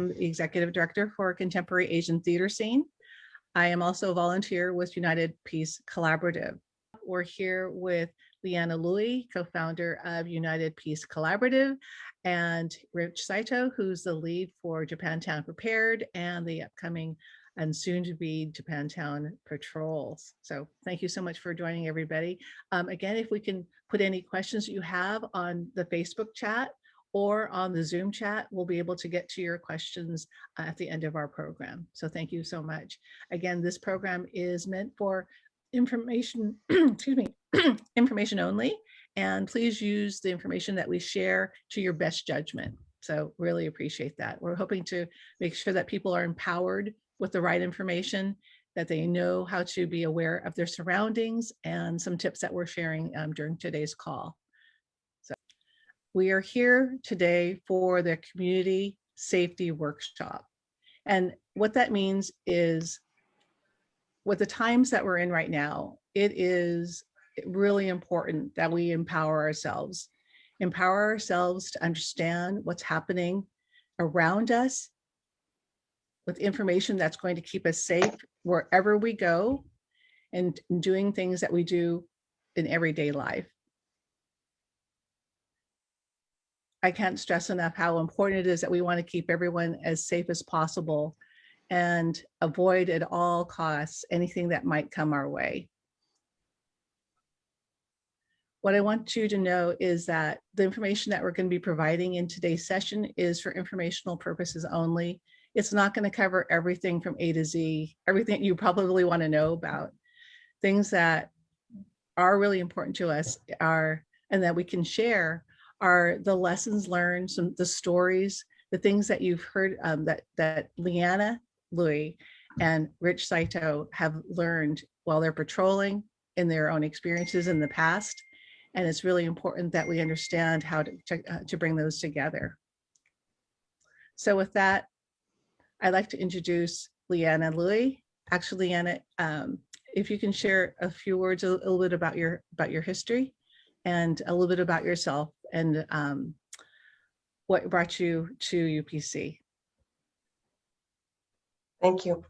am the Executive Director for Contemporary Asian Theater Scene. I am also a volunteer with United Peace Collaborative. We're here with Leanna, Louie, co-founder of United Peace Collaborative, and Rich Saito, who's the lead for Japantown Prepared and the upcoming and soon to be Japantown Patrols. So thank you so much for joining, everybody. Again, if we can put any questions that you have on the Facebook chat or on the Zoom chat, we'll be able to get to your questions at the end of our program. So thank you so much. Again, this program is meant for information, excuse me, information only, and please use the information that we share to your best judgment. So really appreciate that. We're hoping to make sure that people are empowered with the right information, that they know how to be aware of their surroundings, and some tips that we're sharing during today's call. So we are here today for the community safety workshop. And what that means is, with the times that we're in right now, it is really important that we empower ourselves to understand what's happening around us with information that's going to keep us safe wherever we go and doing things that we do in everyday life. I can't stress enough how important it is that we want to keep everyone as safe as possible and avoid at all costs anything that might come our way. What I want you to know is that the information that we're going to be providing in today's session is for informational purposes only. It's not going to cover everything from A to Z, everything you probably want to know about. Things that are really important to us are, and that we can share, are the lessons learned, the stories, the things that you've heard that Leanna, Louie, and Rich Saito have learned while they're patrolling in their own experiences in the past. And it's really important that we understand how to bring those together. So with that, I'd like to introduce Leanna, Louie. Actually, Leanna, if you can share a few words, a little bit about your history and a little bit about yourself and what brought you to UPC. Thank you.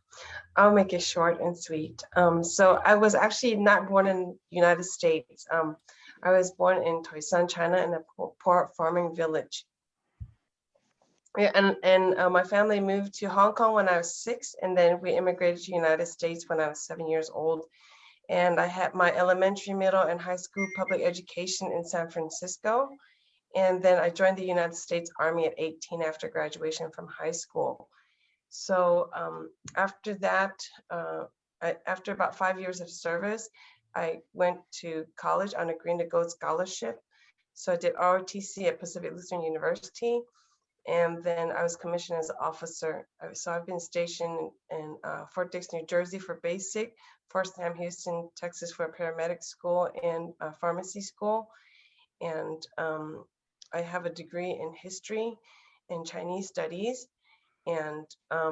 I'll make it short and sweet. So I was actually not born in the United States. I was born in Toisan, China, in a poor farming village. Yeah, and my family moved to Hong Kong when I was 6, and then we immigrated to the United States when I was 7 years old. And I had my elementary, middle, and high school public education in San Francisco. And then I joined the United States Army at 18 after graduation from high school. So after that, after about 5 years of service, I went to college on a Green to Go scholarship. So I did ROTC at Pacific Lutheran University. And then I was commissioned as an officer. So I've been stationed in Fort Dix, New Jersey for basic, Fort Sam Houston, Texas for paramedic school and pharmacy school. And I have a degree in history and Chinese studies. And I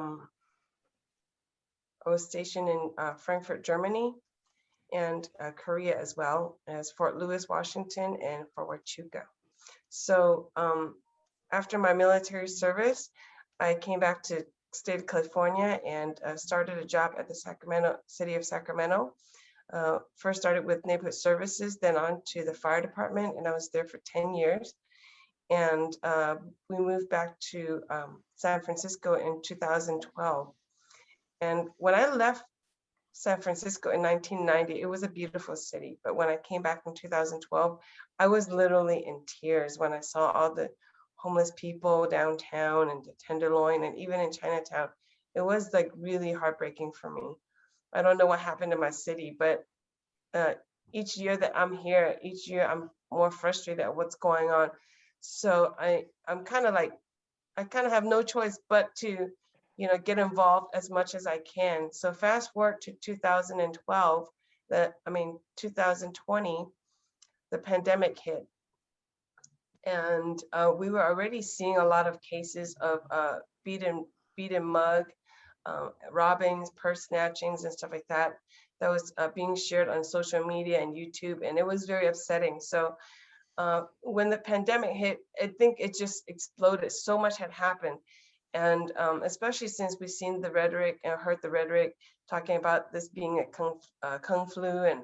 was stationed in Frankfurt, Germany, and Korea as well as Fort Lewis, Washington, and Fort Huachuca. So after my military service, I came back to state of California and started a job at the city of Sacramento. First started with neighborhood services, then on to the fire department, and I was there for 10 years. And we moved back to San Francisco in 2012. And when I left San Francisco in 1990, it was a beautiful city. But when I came back in 2012, I was literally in tears when I saw all the homeless people downtown and the Tenderloin and even in Chinatown. It was like really heartbreaking for me. I don't know what happened to my city, but each year that I'm here, each year I'm more frustrated at what's going on. So I'm kind of like, I kind of have no choice but to, get involved as much as I can. So fast forward to 2012, 2020, the pandemic hit. And we were already seeing a lot of cases of beat and mug, robbings, purse snatchings, and stuff like that. That was being shared on social media and YouTube, and it was very upsetting. So when the pandemic hit, I think it just exploded. So much had happened. And especially since we've seen the rhetoric and heard the rhetoric talking about this being a Kung flu and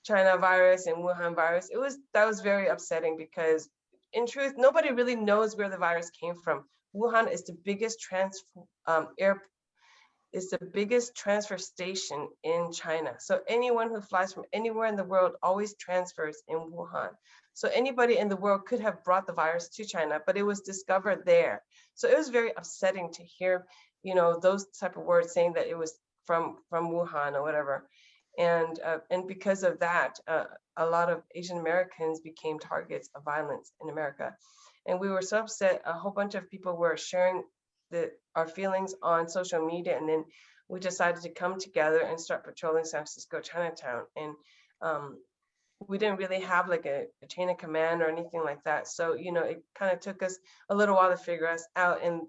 China virus and Wuhan virus, that was very upsetting because in truth, nobody really knows where the virus came from. Wuhan is the biggest is the biggest transfer station in China. So anyone who flies from anywhere in the world always transfers in Wuhan. So anybody in the world could have brought the virus to China, but it was discovered there. So it was very upsetting to hear, those type of words saying that it was from Wuhan or whatever. And because of that, a lot of Asian Americans became targets of violence in America. And we were so upset. A whole bunch of people were sharing our feelings on social media, and then we decided to come together and start patrolling San Francisco Chinatown. And we didn't really have like a chain of command or anything like that, so it kind of took us a little while to figure us out. And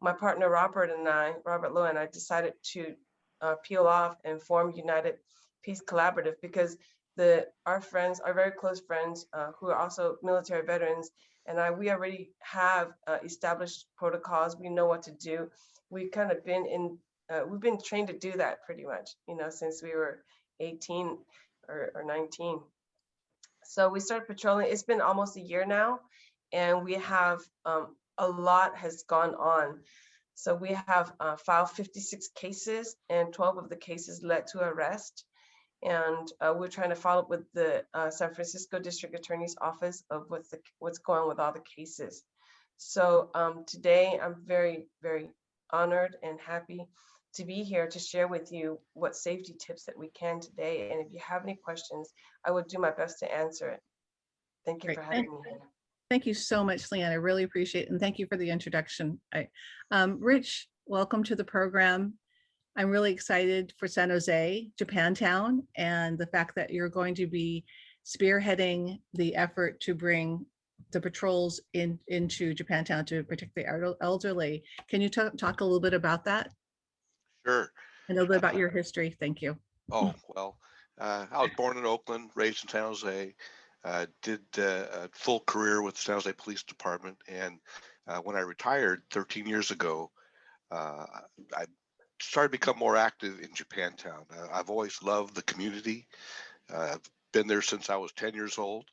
my partner Robert Lowe and I decided to peel off and form United Peace Collaborative because our very close friends who are also military veterans and we already have established protocols. We know what to do. We've kind of we've been trained to do that pretty much, since we were 18 or 19. So we started patrolling. It's been almost a year now, and we have a lot has gone on. So we have filed 56 cases, and 12 of the cases led to arrest. And we're trying to follow up with the San Francisco District Attorney's Office of what's going on with all the cases. So today I'm very, very honored and happy to be here to share with you what safety tips that we can today. And if you have any questions, I will do my best to answer it. Thank you Great. for having me here. Thank you so much, Leanna. I really appreciate it. And thank you for the introduction. Rich, welcome to the program. I'm really excited for San Jose, Japantown, and the fact that you're going to be spearheading the effort to bring the patrols into Japantown to protect the elderly. Can you talk a little bit about that? Sure. And a little bit about your history. Thank you. Oh, well, I was born in Oakland, raised in San Jose, did a full career with the San Jose Police Department. And when I retired 13 years ago, I started to become more active in Japantown. I've always loved the community. I've been there since I was 10 years old.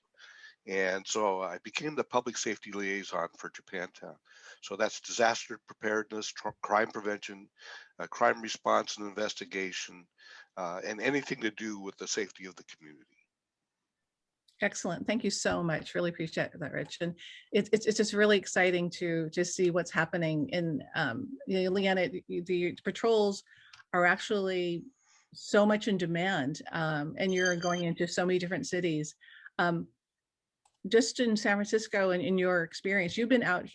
And so I became the public safety liaison for Japantown. So that's disaster preparedness, crime prevention, crime response and investigation, and anything to do with the safety of the community. Excellent. Thank you so much. Really appreciate that, Rich. And it's just really exciting to just see what's happening in, Leanna, the patrols are actually so much in demand, and you're going into so many different cities. Just in San Francisco and in your experience, you've been out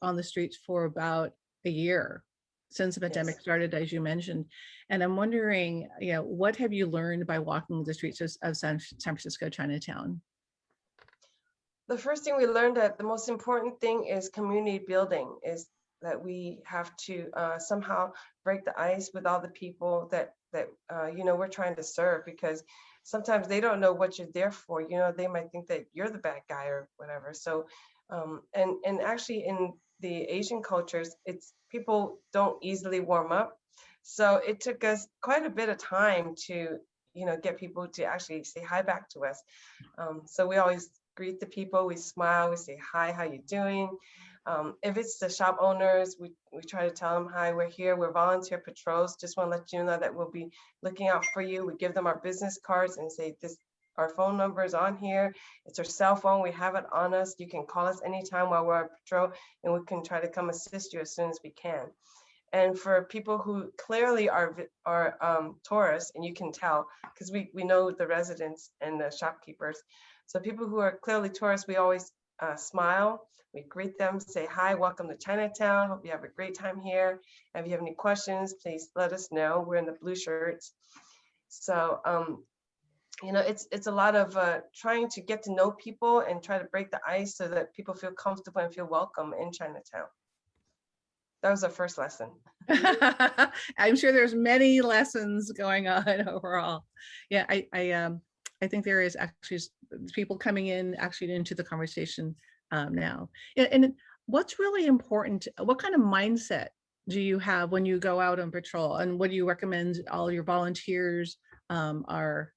on the streets for about a year since the pandemic started, as you mentioned. And I'm wondering, what have you learned by walking the streets of San Francisco Chinatown? The first thing we learned that the most important thing is community building, is that we have to somehow break the ice with all the people that we're trying to serve, because sometimes they don't know what you're there for. They might think that you're the bad guy or whatever. So and actually in the Asian cultures, people don't easily warm up. So it took us quite a bit of time to get people to actually say hi back to us. So we always greet the people, we smile, we say hi, how you doing? If it's the shop owners, we try to tell them, hi, we're here, we're volunteer patrols, just want to let you know that we'll be looking out for you. We give them our business cards and say, our phone number is on here, it's our cell phone, we have it on us, you can call us anytime while we're on patrol, and we can try to come assist you as soon as we can. And for people who clearly are tourists, and you can tell because we know the residents and the shopkeepers. So people who are clearly tourists, we always smile, we greet them, say hi, welcome to Chinatown, hope you have a great time here. If you have any questions, please let us know. We're in the blue shirts. So it's a lot of trying to get to know people and try to break the ice so that people feel comfortable and feel welcome in Chinatown. That was our first lesson. I'm sure there's many lessons going on overall. Yeah, I think there is actually people coming in actually into the conversation now. And what's really important? What kind of mindset do you have when you go out on patrol, and what do you recommend all your volunteers are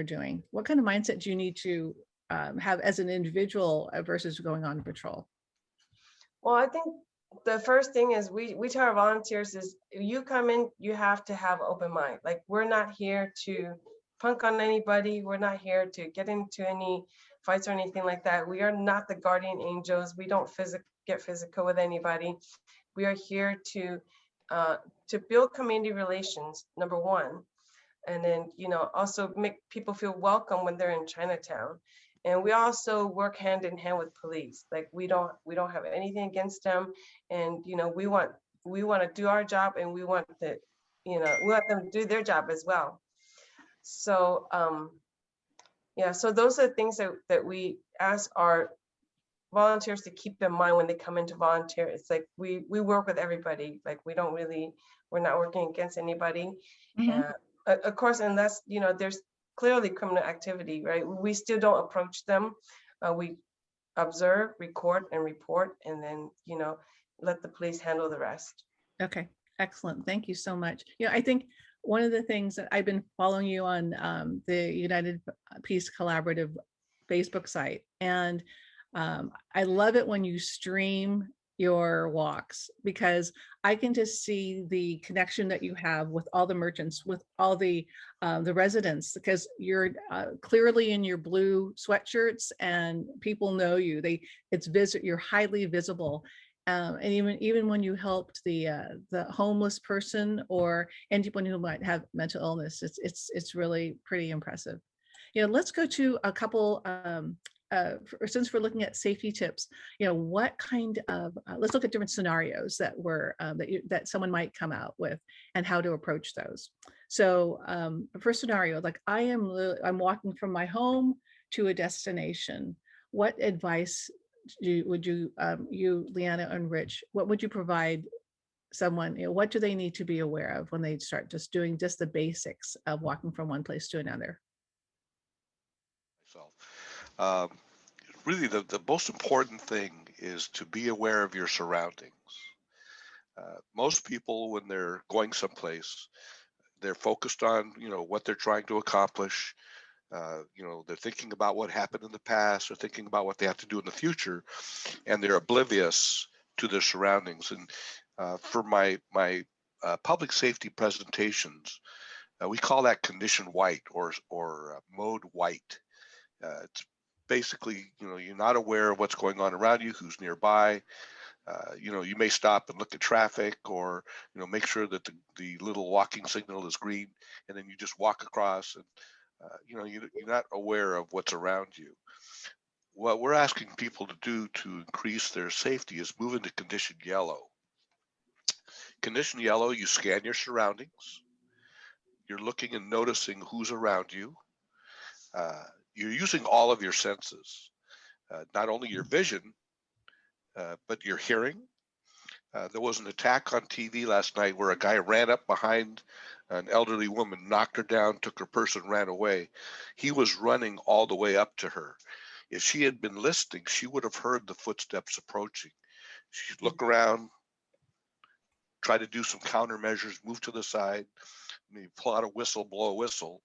doing? What kind of mindset do you need to have as an individual versus going on patrol? Well, I think the first thing is we tell our volunteers is you come in, you have to have open mind. Like, we're not here to punk on anybody. We're not here to get into any fights or anything like that. We are not the guardian angels. We don't get physical with anybody. We are here to build community relations, number one, and then also make people feel welcome when they're in Chinatown. And we also work hand in hand with police. Like, we don't have anything against them, and we want to do our job, and we want them to do their job as well. So yeah, so those are the things that we ask our volunteers to keep in mind when they come in to volunteer. It's like we work with everybody. Like, we're not working against anybody. Mhm. Of course, unless there's clearly criminal activity, right? We still don't approach them. We observe, record, and report, and then let the police handle the rest. Okay, excellent. Thank you so much. I think one of the things that I've been following you on the United Peace Collaborative Facebook site, and I love it when you stream your walks, because I can just see the connection that you have with all the merchants, with all the residents, because you're clearly in your blue sweatshirts and people know you. You're highly visible. And even when you helped the homeless person or anyone who might have mental illness, it's really pretty impressive. Let's go to a couple. Since we're looking at safety tips, what kind of let's look at different scenarios that someone might come out with and how to approach those. So the first scenario, like I'm walking from my home to a destination. What advice would you, Leanna and Rich, what would you provide someone? What do they need to be aware of when they start just doing just the basics of walking from one place to another? So, um, really, the most important thing is to be aware of your surroundings. Most people, when they're going someplace, they're focused on what they're trying to accomplish. They're thinking about what happened in the past, or thinking about what they have to do in the future, and they're oblivious to their surroundings. And for my public safety presentations, we call that condition white, or mode white. It's basically, you're not aware of what's going on around you, who's nearby. You may stop and look at traffic, or make sure that the little walking signal is green, and then you just walk across, and you're not aware of what's around you. What we're asking people to do to increase their safety is move into condition yellow. Condition yellow, you scan your surroundings. You're looking and noticing who's around you. You're using all of your senses, not only your vision, but your hearing. There was an attack on TV last night where a guy ran up behind an elderly woman, knocked her down, took her purse, and ran away. He was running all the way up to her. If she had been listening, she would have heard the footsteps approaching. She'd look around, try to do some countermeasures, move to the side, maybe pull out a whistle, blow a whistle,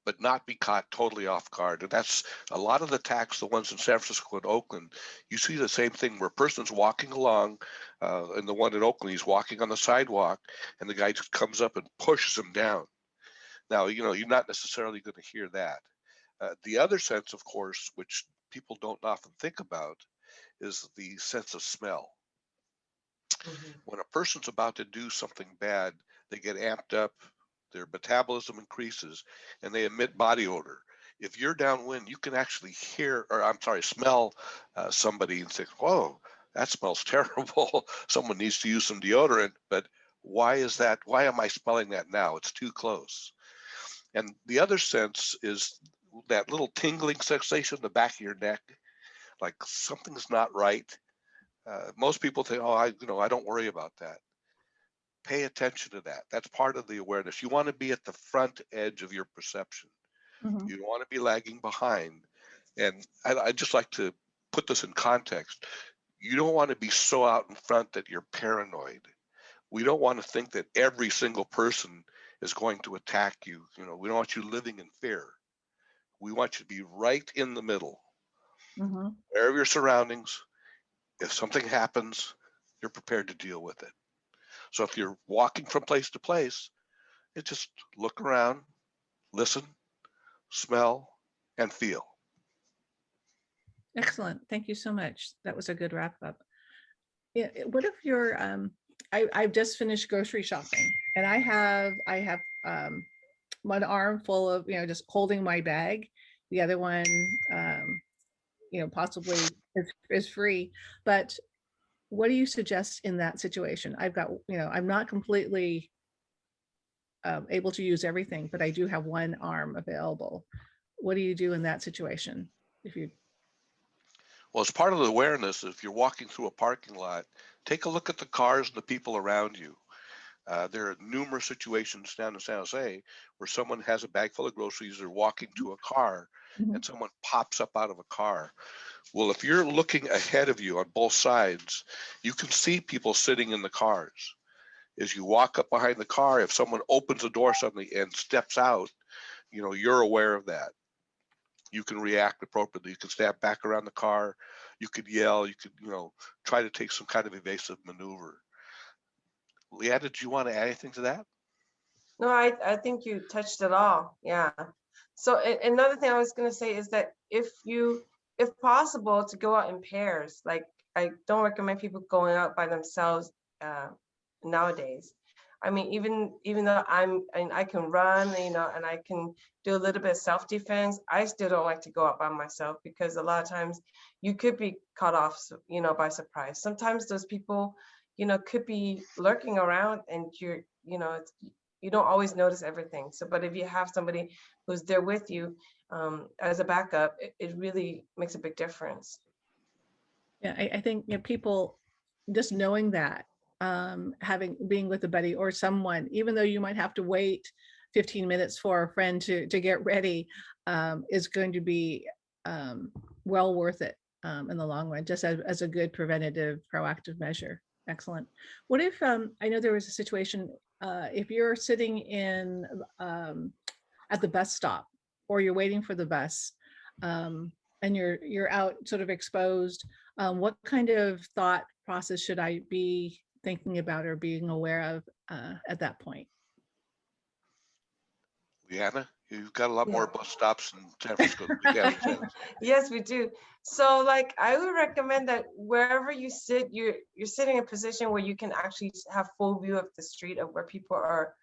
but not be caught totally off guard. And that's a lot of the attacks, the ones in San Francisco and Oakland. You see the same thing where a person's walking along, and the one in Oakland, he's walking on the sidewalk, and the guy just comes up and pushes him down. Now, you're not necessarily going to hear that. The other sense, of course, which people don't often think about, is the sense of smell. Mhm. When a person's about to do something bad, they get amped up, their metabolism increases, and they emit body odor. If you're downwind, you can actually smell somebody and say, "Whoa, that smells terrible. Someone needs to use some deodorant." But why is that? Why am I smelling that now? It's too close. And the other sense is that little tingling sensation in the back of your neck, like something's not right. Most people think, "Oh, I don't worry about that." Pay attention to that. That's part of the awareness. You want to be at the front edge of your perception. Mhm. You don't want to be lagging behind. And I just like to put this in context. You don't want to be so out in front that you're paranoid. We don't want to think that every single person is going to attack you. You know, we don't want you living in fear. We want you to be right in the middle, Mhm. wherever your surroundings. If something happens, you're prepared to deal with it. So if you're walking from place to place, it just look around, listen, smell, and feel. Excellent. Thank you so much. That was a good wrap up. Yeah, what if you're I've just finished grocery shopping and I have one arm full of, just holding my bag. The other one possibly is free. But what do you suggest in that situation? I've got, I'm not completely able to use everything, but I do have one arm available. What do you do in that situation? If you Well, as part of the awareness, if you're walking through a parking lot, take a look at the cars and the people around you. There are numerous situations down in San Jose where someone has a bag full of groceries, they're walking to a car, Mhm. and someone pops up out of a car. Well, if you're looking ahead of you on both sides, you can see people sitting in the cars. As you walk up behind the car, if someone opens the door suddenly and steps out, you're aware of that. You can react appropriately. You can step back around the car. You could yell. You could, try to take some kind of evasive maneuver. Leanna, did you want to add anything to that? No, I think you touched it all. Yeah. So another thing I was going to say is that if possible, to go out in pairs. Like, I don't recommend people going out by themselves nowadays. I mean, even though I can run, and I can do a little bit of self-defense, I still don't like to go out by myself because a lot of times you could be caught off, by surprise. Sometimes those people, could be lurking around, and you don't always notice everything. So, but if you have somebody who's there with you as a backup, it really makes a big difference. Yeah, I think people just knowing that, being with a buddy or someone, even though you might have to wait 15 minutes for a friend to get ready, is going to be well worth it in the long run, just as a good preventative, proactive measure. Excellent. What if I know there was a situation if you're sitting in at the bus stop or you're waiting for the bus, and you're out sort of exposed, what kind of thought process should I be thinking about or being aware of at that point? Leanna, you've got a lot more Yeah. bus stops in San Francisco than we have in San Jose. Yes, we do. So, like, I would recommend that wherever you sit, you're sitting in a position where you can actually have full view of the street of where people are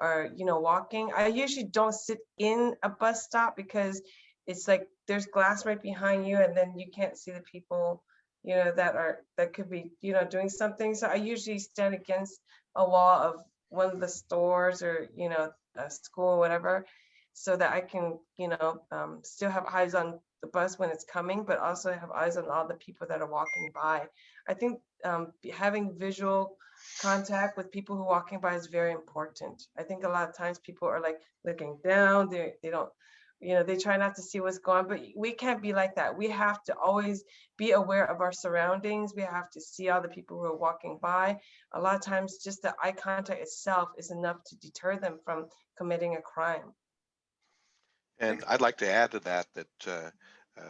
walking. I usually don't sit in a bus stop because it's like there's glass right behind you, and then you can't see the people that could be doing something. So I usually stand against a wall of one of the stores, or a school or whatever, so that I can still have eyes on the bus when it's coming, but also have eyes on all the people that are walking by. I think having visual contact with people who are walking by is very important. I think a lot of times people are like looking down, they don't, they try not to see what's going on, but we can't be like that. We have to always be aware of our surroundings. We have to see all the people who are walking by. A lot of times just the eye contact itself is enough to deter them from committing a crime. And I'd like to add to that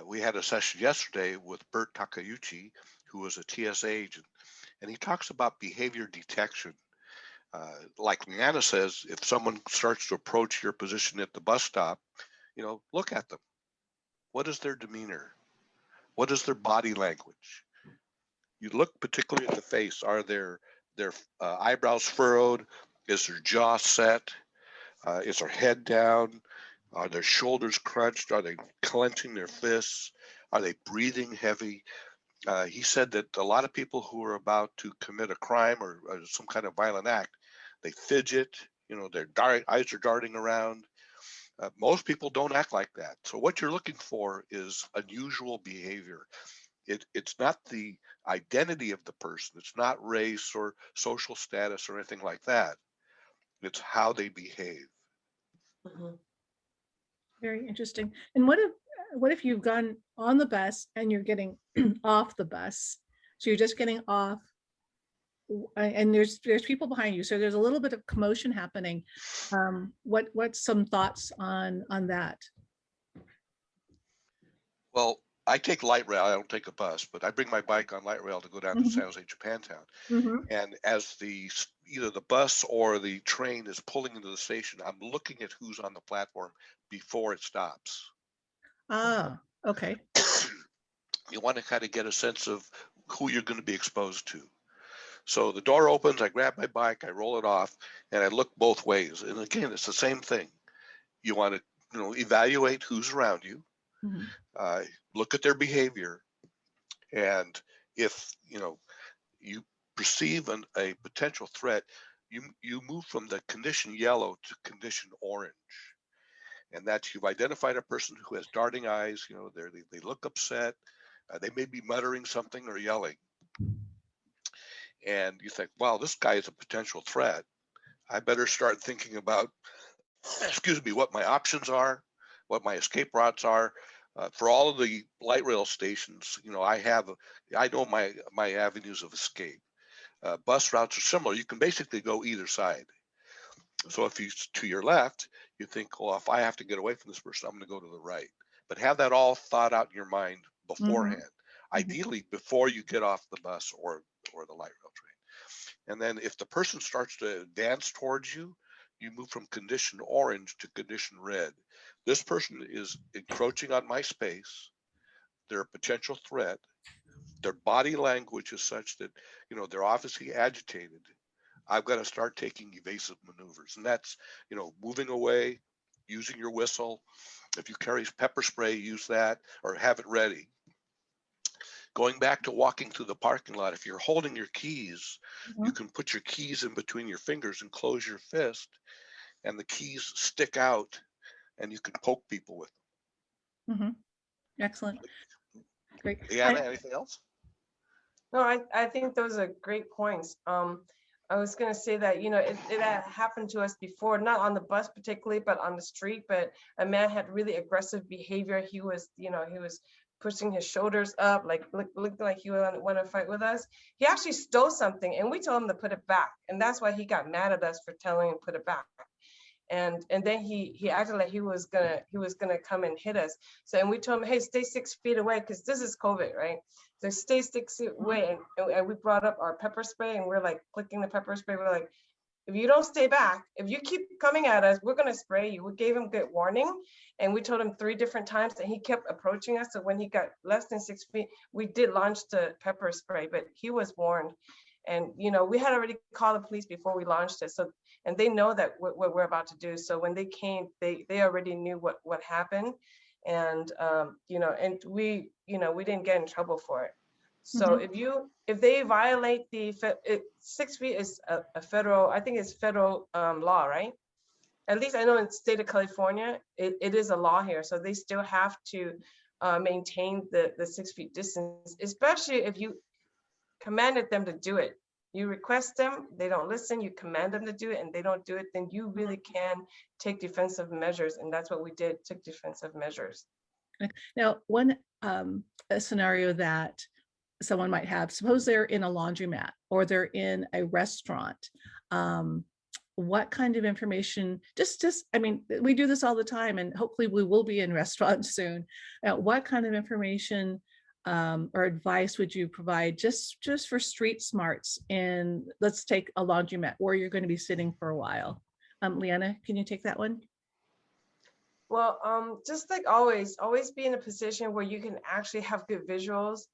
we had a session yesterday with Bert Takeuchi, who was a TSA agent, and he talks about behavior detection. Like Leanna says, if someone starts to approach your position at the bus stop, look at them. What is their demeanor? What is their body language? You look particularly at the face. Are their eyebrows furrowed? Is their jaw set? Is their head down? Are their shoulders crunched? Are they clenching their fists? Are they breathing heavy? He said that a lot of people who are about to commit a crime or some kind of violent act, they fidget, their eyes are darting around. Most people don't act like that. So what you're looking for is unusual behavior. It's not the identity of the person. It's not race or social status or anything like that. It's how they behave. Mhm. Very interesting. And what if you've gone on the bus and you're getting off the bus? So you're just getting off, and there's people behind you, so there's a little bit of commotion happening. What's some thoughts on that? Well, I take light rail. I don't take a bus, but I bring my bike on light rail to go down to Mhm. San Jose, Japantown. Mhm. And as either the bus or the train is pulling into the station, I'm looking at who's on the platform before it stops. Ah, okay. You want to kind of get a sense of who you're going to be exposed to. So the door opens, I grab my bike, I roll it off, and I look both ways. And again, it's the same thing. You want to, evaluate who's around you, Mhm. look at their behavior, and if you perceive a potential threat, you move from the condition yellow to condition orange, and that's you've identified a person who has darting eyes. They look upset, they may be muttering something or yelling, and you think, wow, this guy is a potential threat. I better start thinking about, excuse me, what my options are, what my escape routes are. For all of the light rail stations, I know my avenues of escape. Bus routes are similar. You can basically go either side. So if you to your left, you think, well, if I have to get away from this person, I'm going to go to the right. But have that all thought out in your mind Mhm. beforehand, Mhm. ideally before you get off the bus or the light rail train. And then if the person starts to dance towards you, you move from condition orange to condition red. This person is encroaching on my space. They're a potential threat. Their body language is such that, they're obviously agitated. I've got to start taking evasive maneuvers. And that's, moving away, using your whistle. If you carry pepper spray, use that or have it ready. Going back to walking through the parking lot, if you're holding your keys, you Mhm. can put your keys in between your fingers and close your fist, and the keys stick out, and you can poke people with Mhm. Excellent. Great. them. Leanna, anything else? No, I think those are great points. I was going to say that, it had happened to us before, not on the bus particularly, but on the street. But a man had really aggressive behavior. He was pushing his shoulders up, like looked like he would want to fight with us. He actually stole something, and we told him to put it back. And that's why he got mad at us for telling him to put it back. And then he acted like he was gonna come and hit us. So, and we told him, hey, stay 6 feet away, because this is COVID, right? So stay 6 feet away. And we brought up our pepper spray, and we're like clicking the pepper spray. We're like, if you don't stay back, if you keep coming at us, we're gonna spray you. We gave him good warning, and we told him 3 different times, and he kept approaching us. So when he got less than 6 feet, we did launch the pepper spray, but he was warned. And we had already called the police before we launched it. So, and they know that what we're about to do. So when they came, they already knew what happened. And and we didn't get in trouble for it. So Mhm. if they violate 6 feet is a federal, I think it's federal law, right? At least I know in the state of California, it is a law here. So they still have to maintain the 6 feet distance, especially if you commanded them to do it. You request them, they don't listen, you command them to do it, and they don't do it, then you really can take defensive measures. And that's what we did, took defensive measures. Now, one a scenario that someone might have, suppose they're in a laundromat or they're in a restaurant. What kind of information, I mean, we do this all the time, and hopefully we will be in restaurants soon. What kind of information or advice would you provide just for street smarts? And let's take a laundromat where you're going to be sitting for a while. Leanna, can you take that one? Well, just like always be in a position where you can actually have good visuals.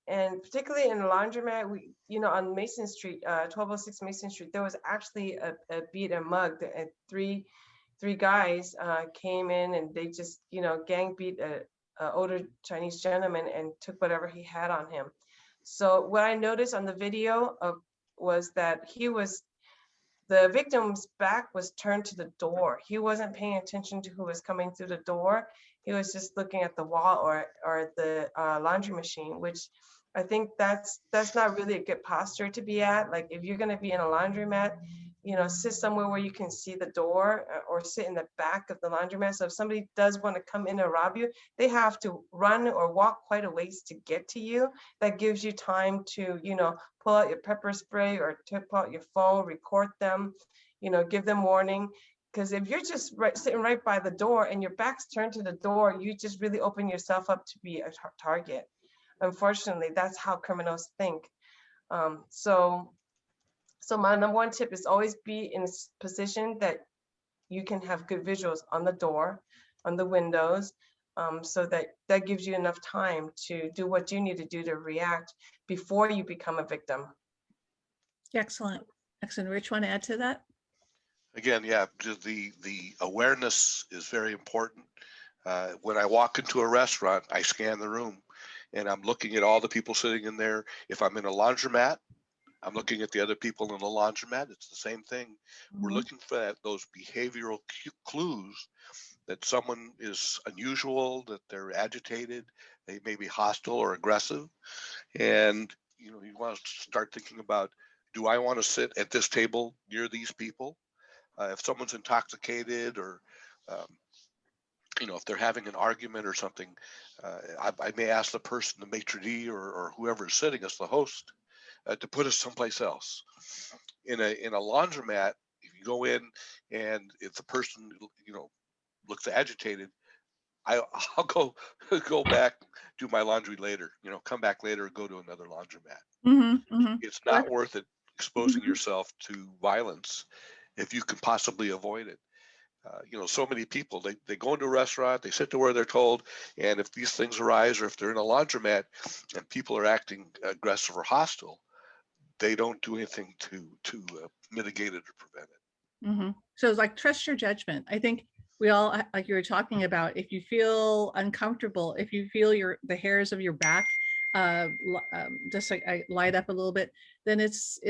And particularly in the laundromat, on Mason Street, 1206 Mason Street, there was actually a beat and mug. Three guys came in, and they just, gang beat a older Chinese gentleman and took whatever he had on him. So what I noticed on the video was that the victim's back was turned to the door. He wasn't paying attention to who was coming through the door. He was just looking at the wall or the laundry machine, which I think that's not really a good posture to be at. Like if you're going to be in a laundromat, sit somewhere where you can see the door, or sit in the back of the laundromat. So if somebody does want to come in and rob you, they have to run or walk quite a ways to get to you. That gives you time to, pull out your pepper spray or pull out your phone, record them, give them warning. Because if you're just sitting right by the door and your back's turned to the door, you just really open yourself up to be a target. Unfortunately, that's how criminals think. So my number one tip is always be in a position that you can have good visuals on the door, on the windows, so that gives you enough time to do what you need to do to react before you become a victim. Excellent. Excellent. Rich, want to add to that? Again, yeah, just the awareness is very important. When I walk into a restaurant, I scan the room and I'm looking at all the people sitting in there. If I'm in a laundromat, I'm looking at the other people in the laundromat. It's the same thing. We're looking for those behavioral clues that someone is unusual, that they're agitated, they may be hostile or aggressive. And, you want to start thinking about, do I want to sit at this table near these people? If someone's intoxicated or, if they're having an argument or something, I may ask the person, the maitre d' or whoever is sitting as the host, to put us someplace else. In a laundromat, if you go in and if the person looks agitated, I'll go back, do my laundry later. Come back later and go to another laundromat. It's not worth it exposing yourself to violence if you can possibly avoid it. So many people, they go into a restaurant, they sit to where they're told, and if these things arise, or if they're in a laundromat and people are acting aggressive or hostile, they don't do anything to mitigate it or prevent it. So it's like, trust your judgment. I think we all, like you were talking about, if you feel uncomfortable, if you feel the hairs of your back just like light up a little bit, then it's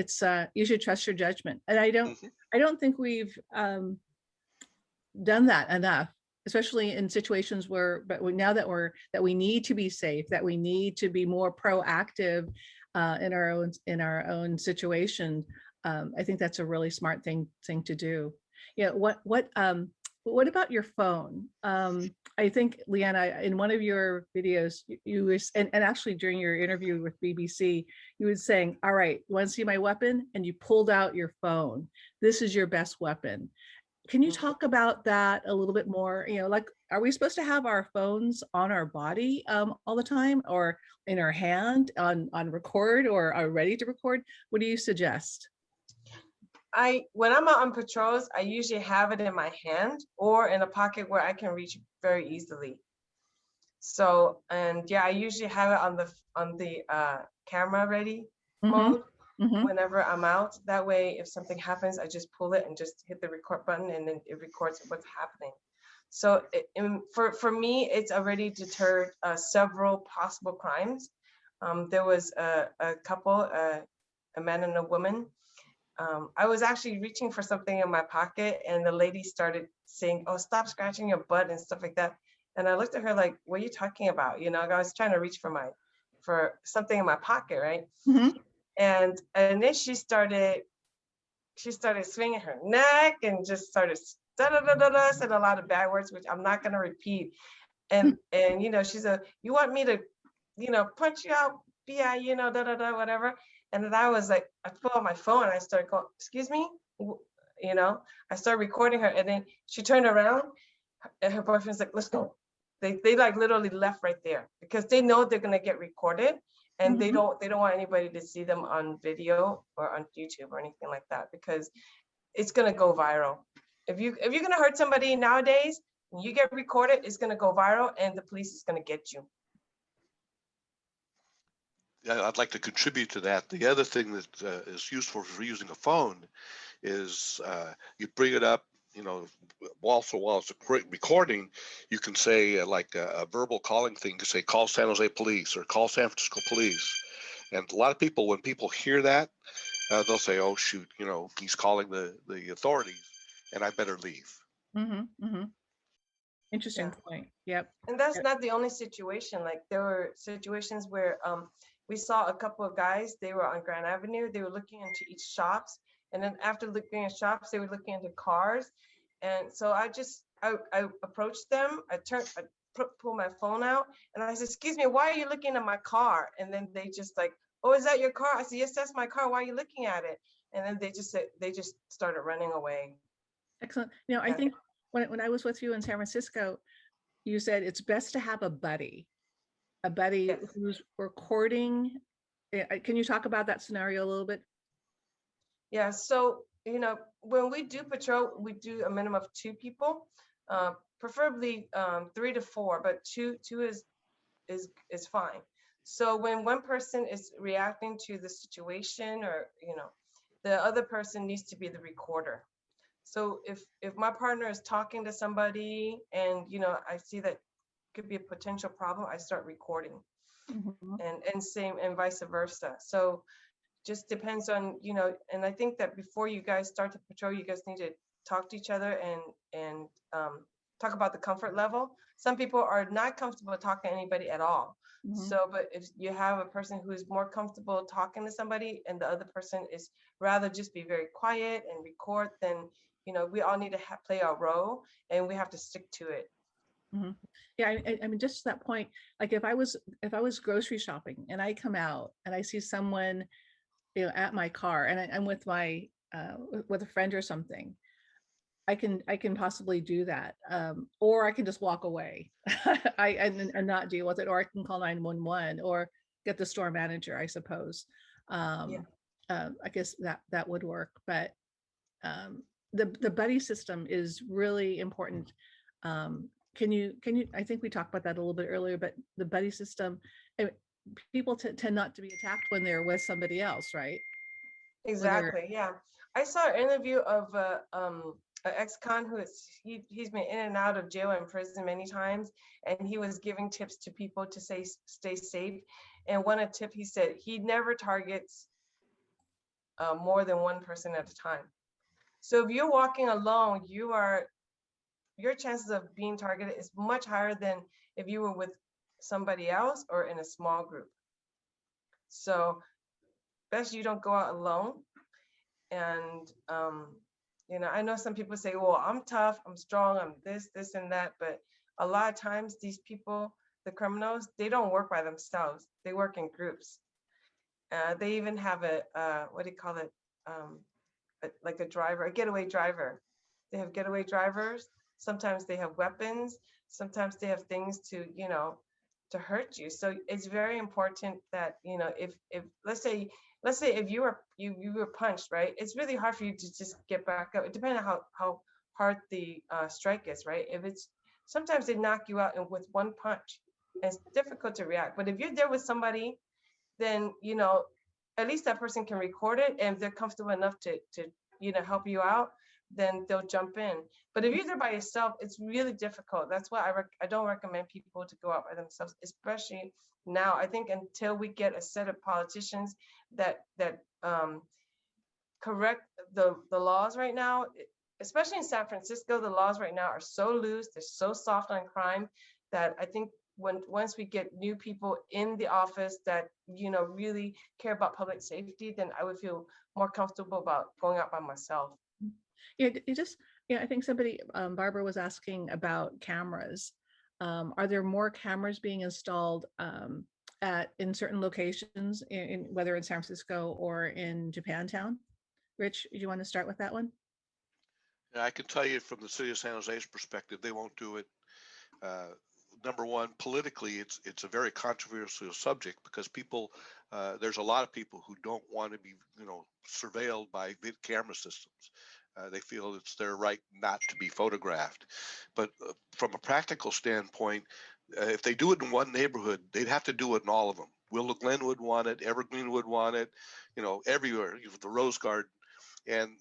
you should trust your judgment. And I don't think we've done that enough, especially in situations but now that we need to be safe, that we need to be more proactive in our own situation. I think that's a really smart thing to do. What about your phone? I think, Leanna, in one of your videos, you was, and actually during your interview with BBC, you was saying, all right, you want to see my weapon? And you pulled out your phone. This is your best weapon. Can you talk about that a little bit more? Like, are we supposed to have our phones on our body all the time, or in our hand on record, or are ready to record? What do you suggest? When I'm out on patrols, I usually have it in my hand or in a pocket where I can reach very easily. So, and yeah, I usually have it on the camera ready mode whenever I'm out. That way, if something happens, I just pull it and just hit the record button, and then it records what's happening. So for me, it's already deterred several possible crimes. There was a couple, a man and a woman. I was actually reaching for something in my pocket, and the lady started saying, "Oh, stop scratching your butt," and stuff like that. And I looked at her like, "What are you talking about?" I was trying to reach for something in my pocket, right? And then she started swinging her neck and just started said a lot of bad words, which I'm not gonna repeat. And she said, "You want me to, punch you out, whatever." And then I was like, I pulled out my phone and I started going, "Excuse me," I started recording her, and then she turned around and her boyfriend's like, "Let's go." They like literally left right there because they know they're gonna get recorded, and they don't want anybody to see them on video or on YouTube or anything like that, because it's gonna go viral. If you're gonna hurt somebody nowadays, when you get recorded, it's gonna go viral and the police is gonna get you. I'd like to contribute to that. The other thing that is useful for using a phone is you bring it up, also while it's recording, you can say like a verbal calling thing, to say, "Call San Jose Police" or "Call San Francisco Police." And a lot of people, when people hear that, they'll say, "Oh, shoot, he's calling the authorities and I better leave." Interesting point. Yep. And that's not the only situation. Like, there were situations where we saw a couple of guys, they were on Grand Avenue, they were looking into each shops, And then after looking at shops, they were looking into cars. And so I approached them. I pull my phone out and I said, excuse me, why are you looking at my car? And then they just like, oh, is that your car? I said, yes, that's my car. Why are you looking at it? And then they just started running away. Excellent. You know, I think when I was with you in San Francisco, you said it's best to have a buddy Yes. who's recording. Can you talk about that scenario a little bit? Yeah, so when we do patrol, we do a minimum of 2 people, preferably 3 to 4, but two is fine. So when one person is reacting to the situation, or the other person needs to be the recorder. So if my partner is talking to somebody and I see that could be a potential problem, I start recording, Mhm. and same and vice versa. So just depends on, and I think that before you guys start to patrol, you guys need to talk to each other and talk about the comfort level. Some people are not comfortable talking to anybody at all. Mhm. So, but if you have a person who is more comfortable talking to somebody and the other person is rather just be very quiet and record, then, we all need to play our role and we have to stick to it. Mhm. Yeah, I mean, just to that point, like if I was grocery shopping and I come out and I see someone, at my car and I'm with my with a friend or something, I can possibly do that, or I can just walk away, and not deal with it, or I can call 911 or get the store manager, I suppose. Yeah. I guess that would work, but the buddy system is really important. Can you, I think we talked about that a little bit earlier, but the buddy system, eh, people tend not to be attacked when they're with somebody else, right? When they're, Exactly. Yeah. I saw an interview of an ex-con he's been in and out of jail and prison many times, and he was giving tips to people to stay safe. And a tip he said he never targets more than one person at a time. So if you're walking alone, your chances of being targeted is much higher than if you were with somebody else or in a small group. So best you don't go out alone. And I know some people say, well, I'm tough, I'm strong, I'm this and that, but a lot of times these people, the criminals, they don't work by themselves, they work in groups. They even have what do you call it, like a driver, a getaway driver. They have getaway drivers. Sometimes they have weapons, sometimes they have things to hurt you. So it's very important that if let's say if you were punched, right? It's really hard for you to just get back up. It depends on how hard the strike is, right? If it's sometimes they knock you out with one punch. And it's difficult to react. But if you're there with somebody, then at least that person can record it, and if they're comfortable enough to help you out, then they'll jump in. But if you're there by yourself, it's really difficult. That's why I don't recommend people to go out by themselves, especially now. I think until we get a set of politicians that correct the laws right now, especially in San Francisco, the laws right now are so loose, they're so soft on crime, that I think once we get new people in the office that really care about public safety, then I would feel more comfortable about going out by myself. yeah, it just, I think somebody, Barbara was asking about cameras. Are there more cameras being installed in certain locations, whether in San Francisco or in Japantown? Rich, do you want to start with that one? Yeah, I can tell you from the city of San Jose's perspective, they won't do it. Number one, politically, it's a very controversial subject because there's a lot of people who don't want to be, surveilled by camera systems. They feel it's their right not to be photographed. But from a practical standpoint, if they do it in one neighborhood, they'd have to do it in all of them. Willow Glen would want it, Evergreen would want it, everywhere, the Rose Garden. And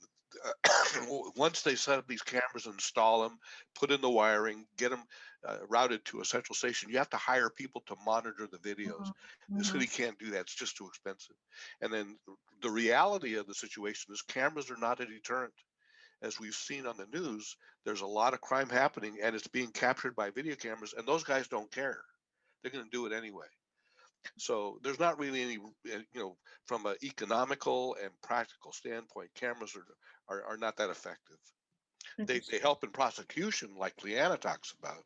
once they set up these cameras, install them, put in the wiring, get them routed to a central station, you have to hire people to monitor the videos. The city can't do that. It's just too expensive. And then the reality of the situation is cameras are not a deterrent. As we've seen on the news, there's a lot of crime happening and it's being captured by video cameras, and those guys don't care. They're going to do it anyway. So there's not really any, from an economical and practical standpoint, cameras are not that effective. They help in prosecution, like Leanna talks about,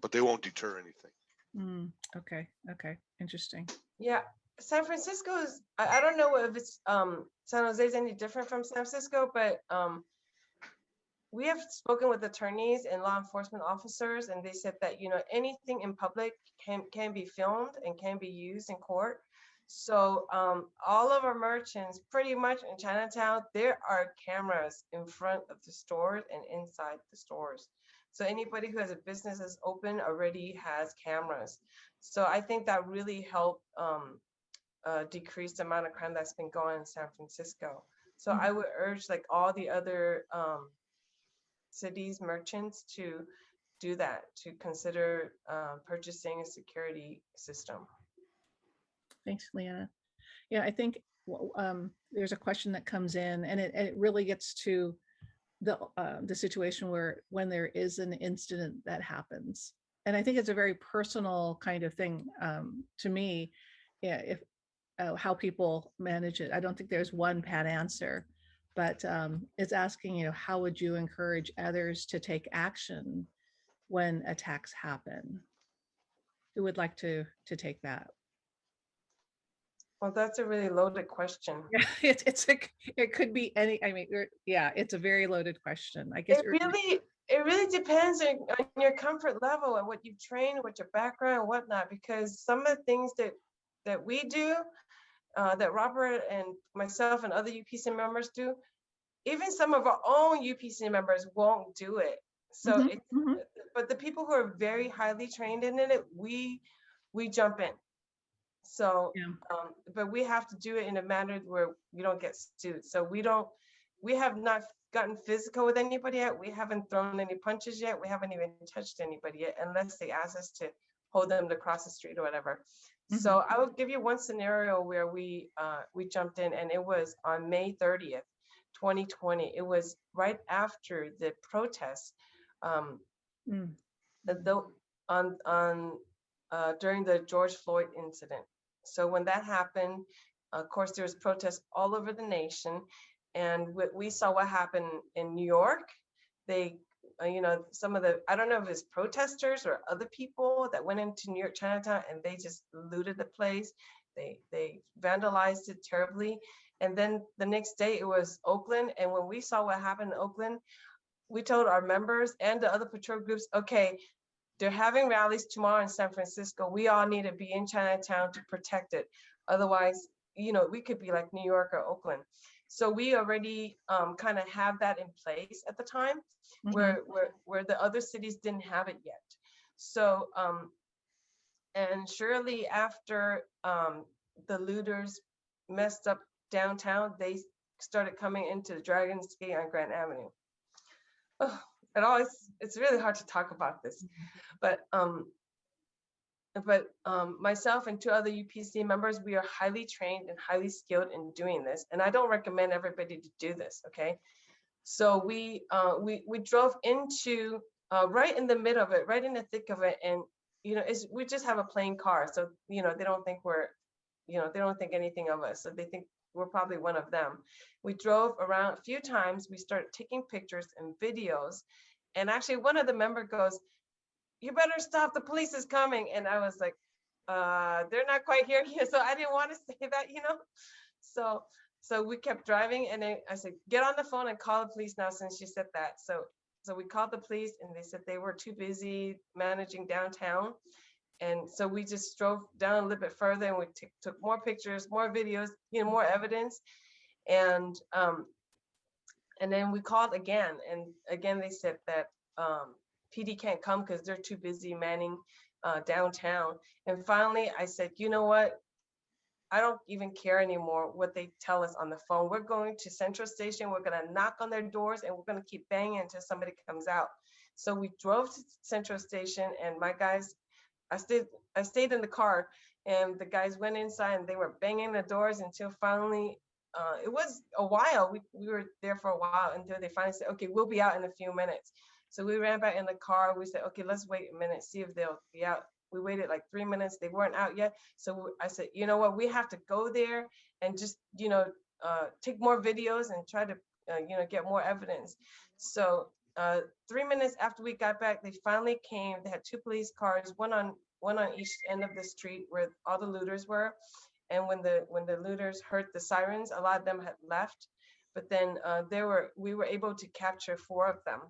but they won't deter anything. Okay. Interesting. Yeah, San Francisco is, I don't know if it's San Jose is any different from San Francisco, but we have spoken with attorneys and law enforcement officers, and they said that, anything in public can be filmed and can be used in court. So all of our merchants, pretty much in Chinatown, there are cameras in front of the stores and inside the stores. So anybody who has a business that's open already has cameras. So I think that really helped decrease the amount of crime that's been going on in San Francisco. So I would urge like all the other cities, merchants to do that, to consider purchasing a security system. Thanks, Leanna. Yeah, I think there's a question that comes in, and it really gets to the situation where when there is an incident that happens, and I think it's a very personal kind of thing to me. Yeah, if how people manage it, I don't think there's one pat answer, but it's asking, how would you encourage others to take action when attacks happen? Who would like to take that? Well, that's a really loaded question. Yeah, it could be any. I mean, yeah, it's a very loaded question. I guess it really depends on your comfort level and what you've trained, what your background and whatnot. Because some of the things that we do, that Robert and myself and other UPC members do, even some of our own UPC members won't do it. So, but the people who are very highly trained in it, we jump in. So, but we have to do it in a manner where we don't get sued. So we have not gotten physical with anybody yet. We haven't thrown any punches yet. We haven't even touched anybody yet, unless they ask us to hold them to cross the street or whatever. So I will give you one scenario where we jumped in, and it was on May 30th, 2020. It was right after the protests, during the George Floyd incident. So when that happened, of course, there was protests all over the nation, and we saw what happened in New York. They, some of the, I don't know if it's protesters or other people that went into New York Chinatown, and they just looted the place. They vandalized it terribly. And then the next day it was Oakland. And when we saw what happened in Oakland, we told our members and the other patrol groups, okay, they're having rallies tomorrow in San Francisco. We all need to be in Chinatown to protect it. Otherwise, we could be like New York or Oakland. So we already kind of have that in place at the time, where the other cities didn't have it yet. So, and surely after the looters messed up downtown, they started coming into the Dragon's Gate on Grand Avenue. Oh, it's really hard to talk about this, but myself and two other UPC members, we are highly trained and highly skilled in doing this, and I don't recommend everybody to do this. Okay, so we drove into right in the middle of it, right in the thick of it, and we just have a plain car, so they don't think they don't think anything of us, so they think we're probably one of them. We drove around a few times. We started taking pictures and videos. And actually one of the members goes, "You better stop, the police is coming." And I was like, they're not quite here yet. So I didn't want to say that, So we kept driving, and then I said, "Get on the phone and call the police now," since you said that. So we called the police, and they said they were too busy managing downtown. And so we just drove down a little bit further, and we took more pictures, more videos, more evidence. And then we called again, and again they said that PD can't come because they're too busy manning downtown. And finally I said, you know what? I don't even care anymore what they tell us on the phone. We're going to Central Station. We're going to knock on their doors, and we're going to keep banging until somebody comes out. So we drove to Central Station, and my guys, I stayed in the car, and the guys went inside, and they were banging the doors until finally, it was a while. We were there for a while until they finally said, "Okay, we'll be out in a few minutes." So we ran back in the car. We said, "Okay, let's wait a minute, see if they'll be out." we waited like 3 minutes. They weren't out yet. So I said, you know what, we have to go there and just, take more videos and try to, get more evidence. So 3 minutes after we got back, they finally came. They had 2 police cars, one on each end of the street where all the looters were. And when the looters heard the sirens, a lot of them had left. But then we were able to capture 4 of them.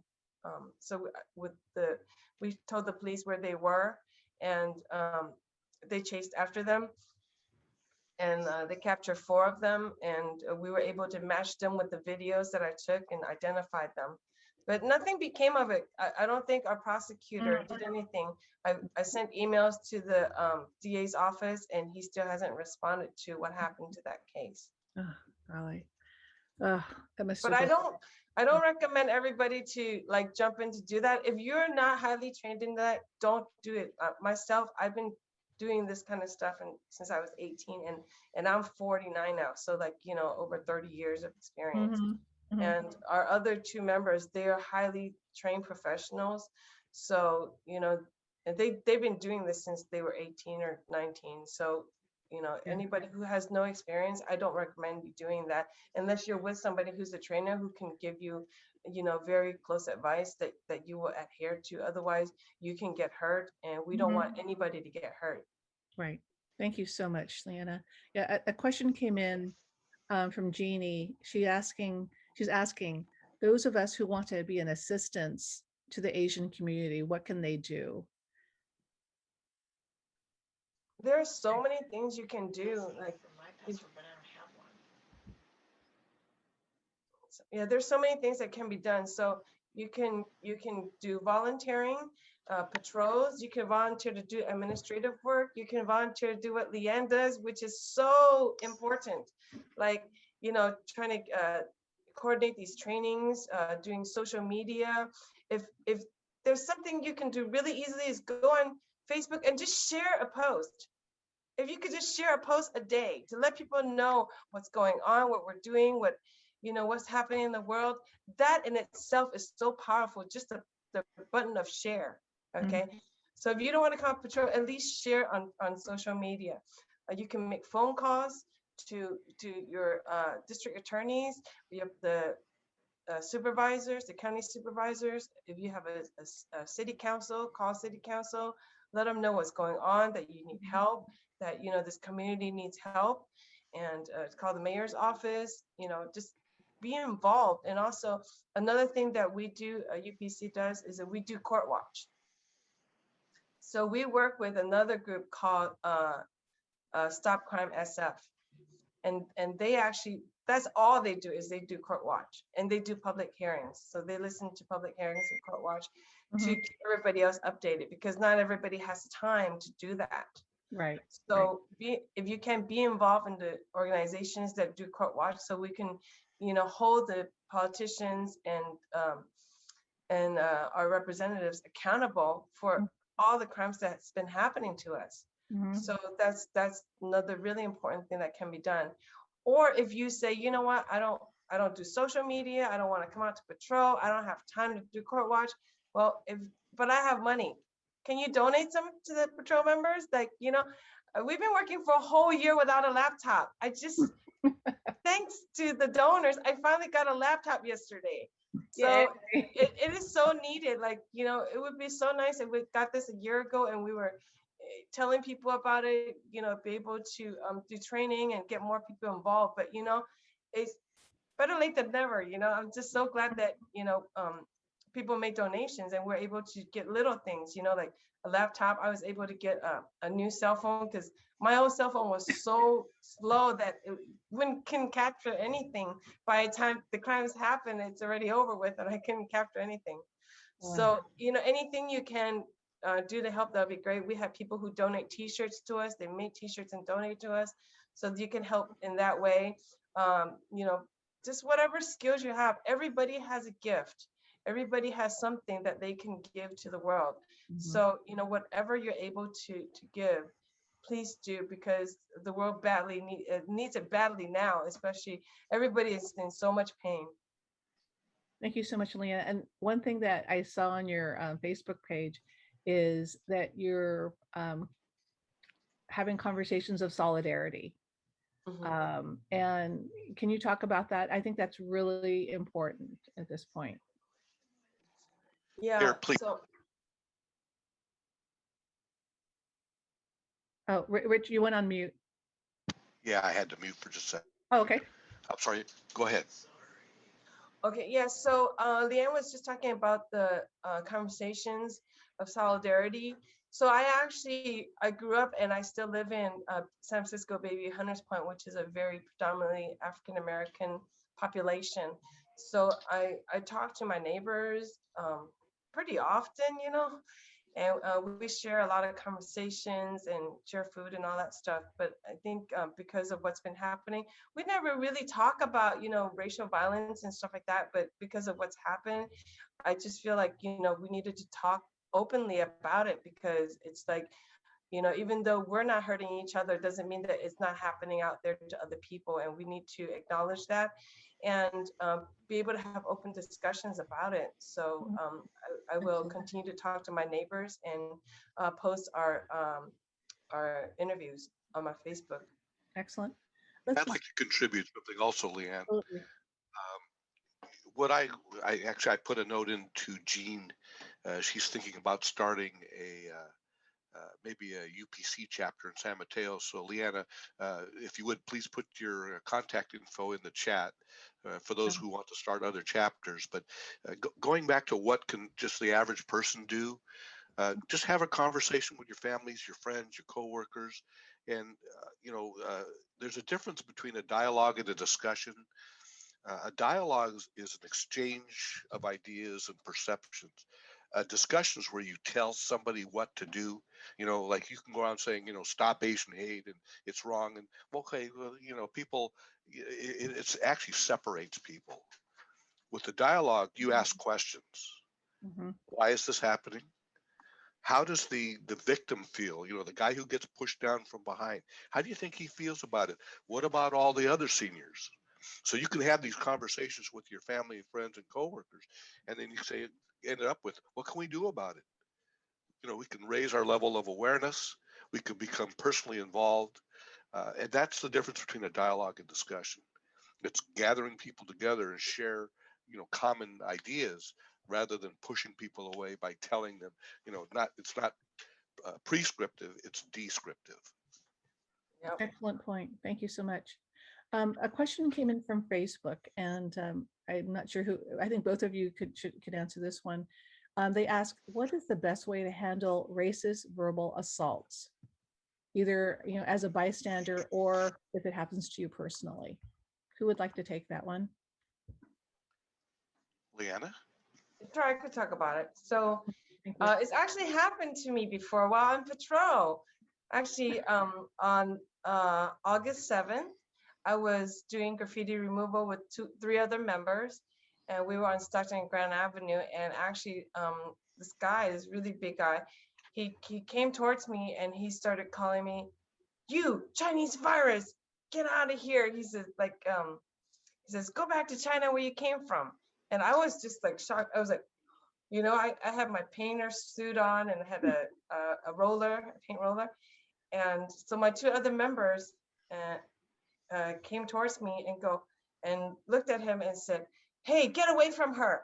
So we told the police where they were, and they chased after them, and they captured 4 of them, and we were able to match them with the videos that I took and identified them. But nothing became of it. I don't think our prosecutor did anything. I sent emails to the DA's office, and he still hasn't responded to what happened to that case. Oh, golly. Oh, that must But have been. I don't recommend everybody to like jump in to do that. If you're not highly trained in that, don't do it. Myself, I've been doing this kind of stuff since I was 18, and I'm 49 now. So like, over 30 years of experience. Mhm, mhm. And our other 2 members, they are highly trained professionals. So, and they've been doing this since they were 18 or 19. So, anybody who has no experience, I don't recommend you doing that unless you're with somebody who's a trainer who can give you, very close advice that you will adhere to. Otherwise, you can get hurt, and we don't want anybody to get hurt. Right. Thank you so much, Leanna. Yeah, a question came in from Jeannie. She's asking, those of us who want to be an assistance to the Asian community, what can they do? There are so many things you can do. Like, yeah, there's so many things that can be done. So you can do volunteering, patrols. You can volunteer to do administrative work. You can volunteer to do what Leanne does, which is so important. Like, trying to coordinate these trainings, doing social media. If there's something you can do really easily, is go on Facebook and just share a post. If you could just share a post a day to let people know what's going on, what we're doing, what's happening in the world, that in itself is so powerful. Just the button of share. Okay. So if you don't want to come on patrol, at least share on social media. You can make phone calls to your district attorneys. You have the supervisors, the county supervisors. If you have a city council, call city council, let them know what's going on, that you need help, that, this community needs help, and call the mayor's office, just be involved. And also another thing that we do, UPC does, is that we do court watch. So we work with another group called Stop Crime SF. And they actually, that's all they do, is they do court watch, and they do public hearings. So they listen to public hearings and court watch to keep everybody else updated, because not everybody has time to do that. Right. So if you can be involved in the organizations that do court watch, so we can, hold the politicians and our representatives accountable for all the crimes that's been happening to us. So that's another really important thing that can be done. Or if you say, you know what, I don't do social media, I don't want to come out to patrol, I don't have time to do court watch. Well, but I have money. Can you donate some to the patrol members? Like, we've been working for a whole year without a laptop. Thanks to the donors, I finally got a laptop yesterday. So it is so needed. Like, it would be so nice if we got this a year ago and we were telling people about it, be able to do training and get more people involved. But, it's better late than never. I'm just so glad that, people make donations and we're able to get little things, like a laptop. I was able to get a new cell phone, because my old cell phone was so slow that it couldn't capture anything. By the time the crimes happen, it's already over with, and I couldn't capture anything. Wow. So, anything you can do to help, that'd be great. We have people who donate t-shirts to us. They make t-shirts and donate to us, so you can help in that way. Just whatever skills you have. Everybody has a gift. Everybody has something that they can give to the world. So, whatever you're able to give, please do, because the world needs it badly now. Especially, everybody is in so much pain. Thank you so much, Leanna. And one thing that I saw on your Facebook page is that you're having conversations of solidarity. And can you talk about that? I think that's really important at this point. Yeah, Here, please. so Oh, Rich, you went on mute. Yeah, I had to mute for just a second. Oh, okay. I'm sorry. Go ahead. okay, yeah, so Leanne was just talking about the conversations of solidarity. So I grew up and I still live in San Francisco, baby, Hunters Point, which is a very predominantly African-American population. So I talk to my neighbors pretty often, you know, and we share a lot of conversations and share food and all that stuff. But I think because of what's been happening, we never really talk about, you know, racial violence and stuff like that. But because of what's happened, I just feel like, you know, we needed to talk openly about it, because it's like, you know, even though we're not hurting each other, doesn't mean that it's not happening out there to other people. And we need to acknowledge that and be able to have open discussions about it. So I will continue to talk to my neighbors and post our interviews on my Facebook. Excellent. I'd like to contribute something also, Leanne. Absolutely. What I actually I put a note into Jean. She's thinking about starting a maybe a UPC chapter in San Mateo. So Leanna, if you would please put your contact info in the chat for those who want to start other chapters. But going back to what can just the average person do, just have a conversation with your families, your friends, your coworkers, and there's a difference between a dialogue and a discussion. A dialogue is an exchange of ideas and perceptions. Discussions where you tell somebody what to do, like you can go around saying, stop Asian hate and it's wrong. And okay, well, people, it's actually separates people. With the dialogue, you ask questions. Mm-hmm. Why is this happening? How does the victim feel? The guy who gets pushed down from behind. How do you think he feels about it? What about all the other seniors? So you can have these conversations with your family, friends, and coworkers, and then you say, end up with, what can we do about it? We can raise our level of awareness. We can become personally involved, and that's the difference between a dialogue and discussion. It's gathering people together and share, common ideas rather than pushing people away by telling them, it's not prescriptive, it's descriptive. Yep. Excellent point. Thank you so much. A question came in from Facebook, and I'm not sure who. I think both of you could answer this one. They ask, what is the best way to handle racist verbal assaults, either as a bystander or if it happens to you personally? Who would like to take that one? Leanna? Sure, I could talk about it. So Thank you. it's actually happened to me before while on patrol. Actually, on August 7th, I was doing graffiti removal with three other members, and we were on Stockton and Grand Avenue. And actually, this guy, this really big guy, he came towards me and he started calling me, "You Chinese virus, get out of here!" He says, he says, "Go back to China where you came from." And I was just like shocked. I was like, I had my painter suit on and I had a paint roller. And so my two other members came towards me and looked at him and said, "Hey, get away from her."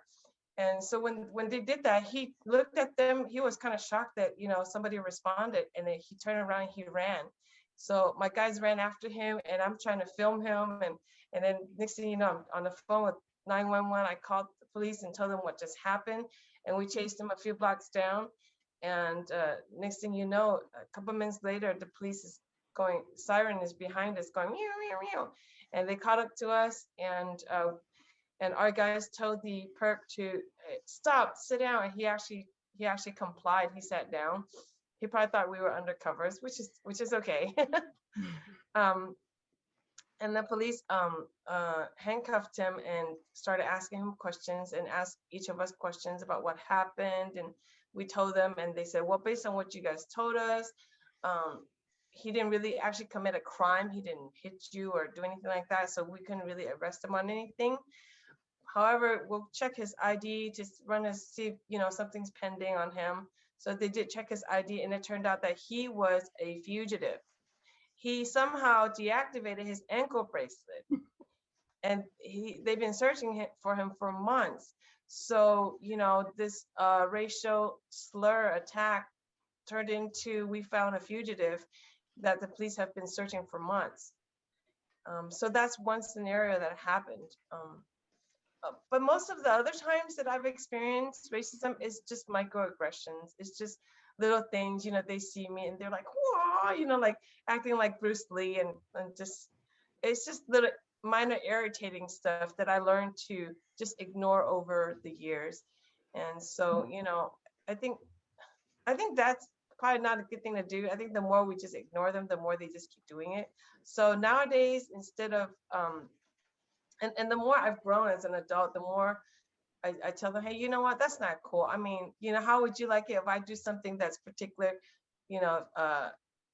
And so when they did that, he looked at them. He was kind of shocked that, somebody responded, and then he turned around and he ran. So my guys ran after him and I'm trying to film him. And then next thing you know, I'm on the phone with 911. I called the police and told them what just happened. And we chased him a few blocks down. And next thing you know, a couple minutes later, the police is siren is behind us going, meow, meow, meow. And they caught up to us, and our guys told the perp to stop, sit down. And he actually complied. He sat down. He probably thought we were undercovers, which is okay. And the police handcuffed him and started asking him questions and asked each of us questions about what happened. And we told them, and they said, well, based on what you guys told us, he didn't really actually commit a crime. He didn't hit you or do anything like that. So we couldn't really arrest him on anything. However, we'll check his ID to run to see if, something's pending on him. So they did check his ID, and it turned out that he was a fugitive. He somehow deactivated his ankle bracelet, and they've been searching for him for months. So, you know, this racial slur attack turned into, we found a fugitive that the police have been searching for months. So that's one scenario that happened. But most of the other times that I've experienced racism is just microaggressions. It's just little things, you know, they see me and they're like, whoa, you know, like acting like Bruce Lee, and just, it's just little minor irritating stuff that I learned to just ignore over the years. And so, you know, I think that's probably not a good thing to do. I think the more we just ignore them, the more they just keep doing it. So nowadays, instead of and the more I've grown as an adult, the more I tell them, hey, you know what, that's not cool. I mean, you know, how would you like it if I do something that's particular, you know, a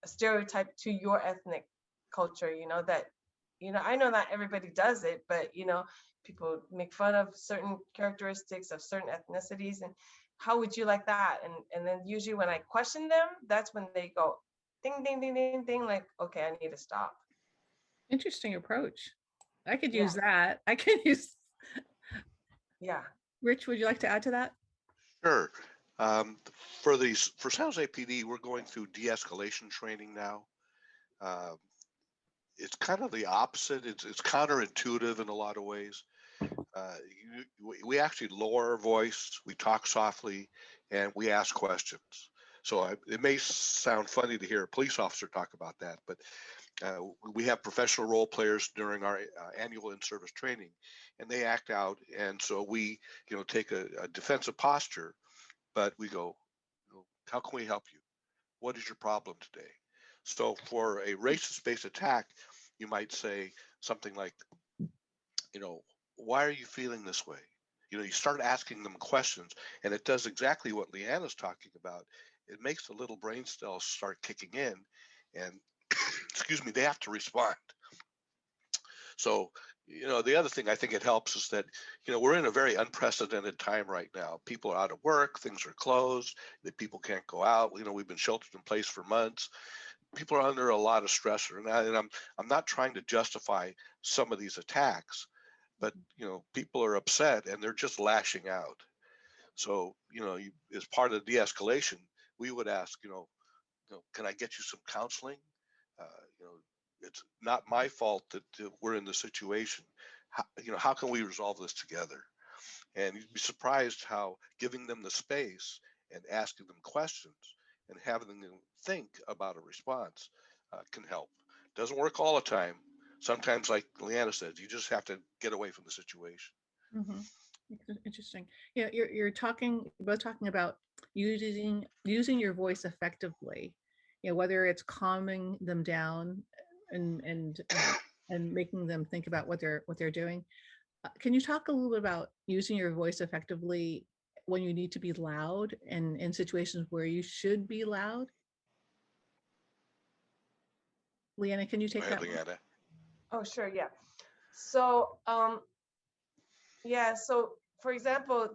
stereotype to your ethnic culture, you know, that, you know, I know not everybody does it, but, you know, people make fun of certain characteristics of certain ethnicities, and how would you like that? And then usually when I question them, that's when they go ding, ding, ding, ding, ding, like, okay, I need to stop. Interesting approach. I could Yeah. use that. I could use. Yeah. Rich, would you like to add to that? Sure. For San Jose PD, we're going through de-escalation training now. It's kind of the opposite. It's counterintuitive in a lot of ways. We actually lower our voice, we talk softly, and we ask questions. So it may sound funny to hear a police officer talk about that, but we have professional role players during our annual in-service training, and they act out. And so we, you know, take a defensive posture, but we go, how can we help you? What is your problem today? So for a racist-based attack, you might say something like, you know, why are you feeling this way? You know, you start asking them questions, and it does exactly what Leanna's talking about. It makes the little brain cells start kicking in, and excuse me, they have to respond. So, you know, the other thing I think it helps is that, you know, we're in a very unprecedented time right now. People are out of work, things are closed, that people can't go out. You know, we've been sheltered in place for months. People are under a lot of stressor, and I'm not trying to justify some of these attacks, but you know, people are upset and they're just lashing out. So, you know, as part of de-escalation, we would ask, you know, can I get you some counseling? You know, it's not my fault that we're in this situation. You know, how can we resolve this together? And you'd be surprised how giving them the space and asking them questions and having them think about a response can help. Doesn't work all the time. Sometimes, like Leanna said, you just have to get away from the situation. Mm-hmm. Interesting. Yeah, you're both talking about using your voice effectively. You know, whether it's calming them down and making them think about what they're doing. Can you talk a little bit about using your voice effectively when you need to be loud and in situations where you should be loud? Leanna, can you Go take ahead, that one? Leanna. Oh, sure. Yeah. So, yeah. So, for example,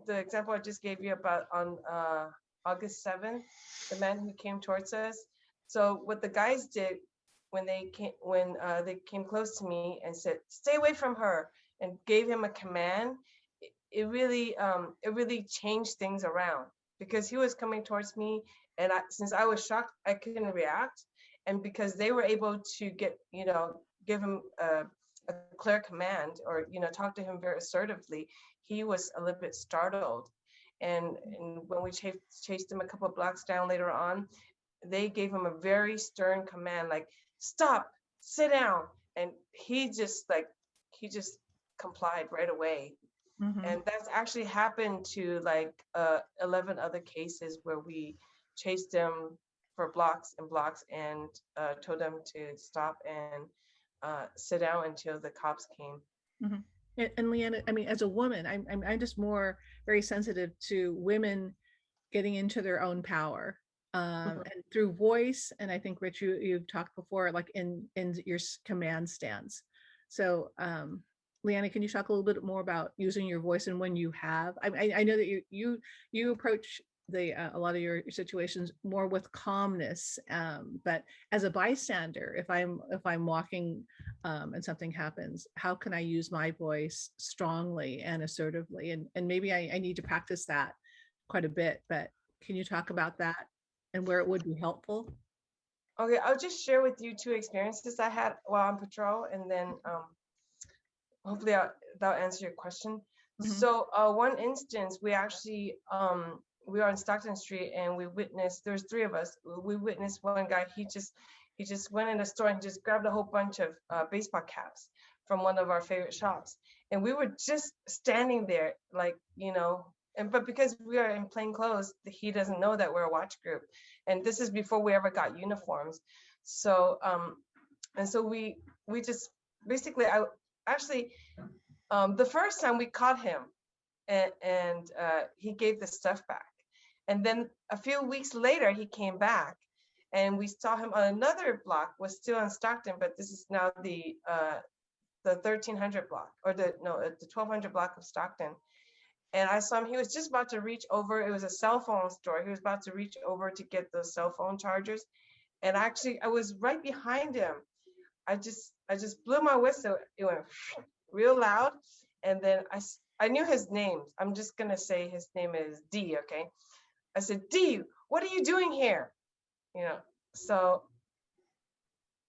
the example I just gave you about on August 7th, the man who came towards us. So, what the guys did when they came close to me and said, "Stay away from her," and gave him a command, it really changed things around, because he was coming towards me, and since I was shocked, I couldn't react, and because they were able to give him a clear command, or talk to him very assertively, he was a little bit startled. And when we chased him a couple of blocks down later on, they gave him a very stern command, like, stop, sit down. And he just complied right away. Mm-hmm. And that's actually happened to 11 other cases where we chased them for blocks and blocks and told them to stop and sit down until the cops came. Mm-hmm. And Leanna, I mean, as a woman, I'm just more very sensitive to women getting into their own power, and through voice. And I think Rich, you've talked before, like in your command stance. So, Leanna, can you talk a little bit more about using your voice and when you have? I know that you approach a lot of your situations more with calmness. But as a bystander, if I'm walking and something happens, how can I use my voice strongly and assertively? And maybe I need to practice that quite a bit. But can you talk about that and where it would be helpful? Okay, I'll just share with you two experiences I had while on patrol, and then hopefully that'll answer your question. Mhm. So one instance, we are on Stockton Street, and we witnessed, there's three of us. We witnessed one guy, he just went in the store and just grabbed a whole bunch of baseball caps from one of our favorite shops. And we were just standing there like, but because we are in plain clothes, he doesn't know that we're a watch group. And this is before we ever got uniforms. So and so we just basically, I actually, the first time we caught him, and he gave the stuff back. And then a few weeks later, he came back, and we saw him on another block, was still in Stockton, but this is now the 1300 block, or the 1200 block of Stockton. And I saw him, he was just about to reach over, it was a cell phone store. He was about to reach over to get those cell phone chargers. And actually, I was right behind him. I just blew my whistle. It went real loud. And then I knew his name. I'm just gonna say his name is D, okay? I said, D, what are you doing here? So,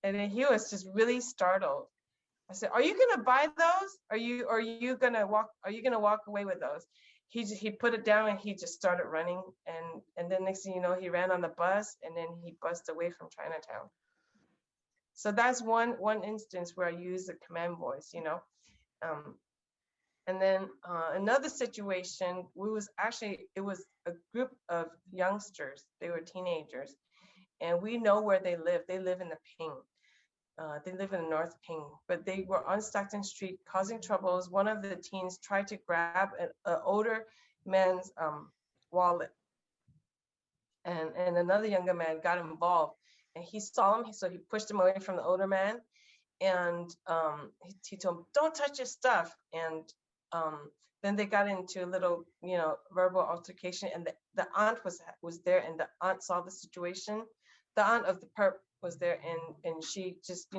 and then he was just really startled. I said, are you gonna buy those? Are you gonna walk away with those? He put it down and he just started running. And then next thing you know, he ran on the bus, and then he bussed away from Chinatown. So that's one instance where I use the command voice, and then another situation, it was a group of youngsters. They were teenagers, and we know where they live. They live in the Ping. They live in the North Ping, but they were on Stockton Street causing troubles. One of the teens tried to grab an older man's wallet, and another younger man got involved, and he saw him, so he pushed him away from the older man, and he told him, don't touch your stuff. And then they got into a little, verbal altercation, and the aunt was there, and the aunt saw the situation. The aunt of the perp was there, and she just,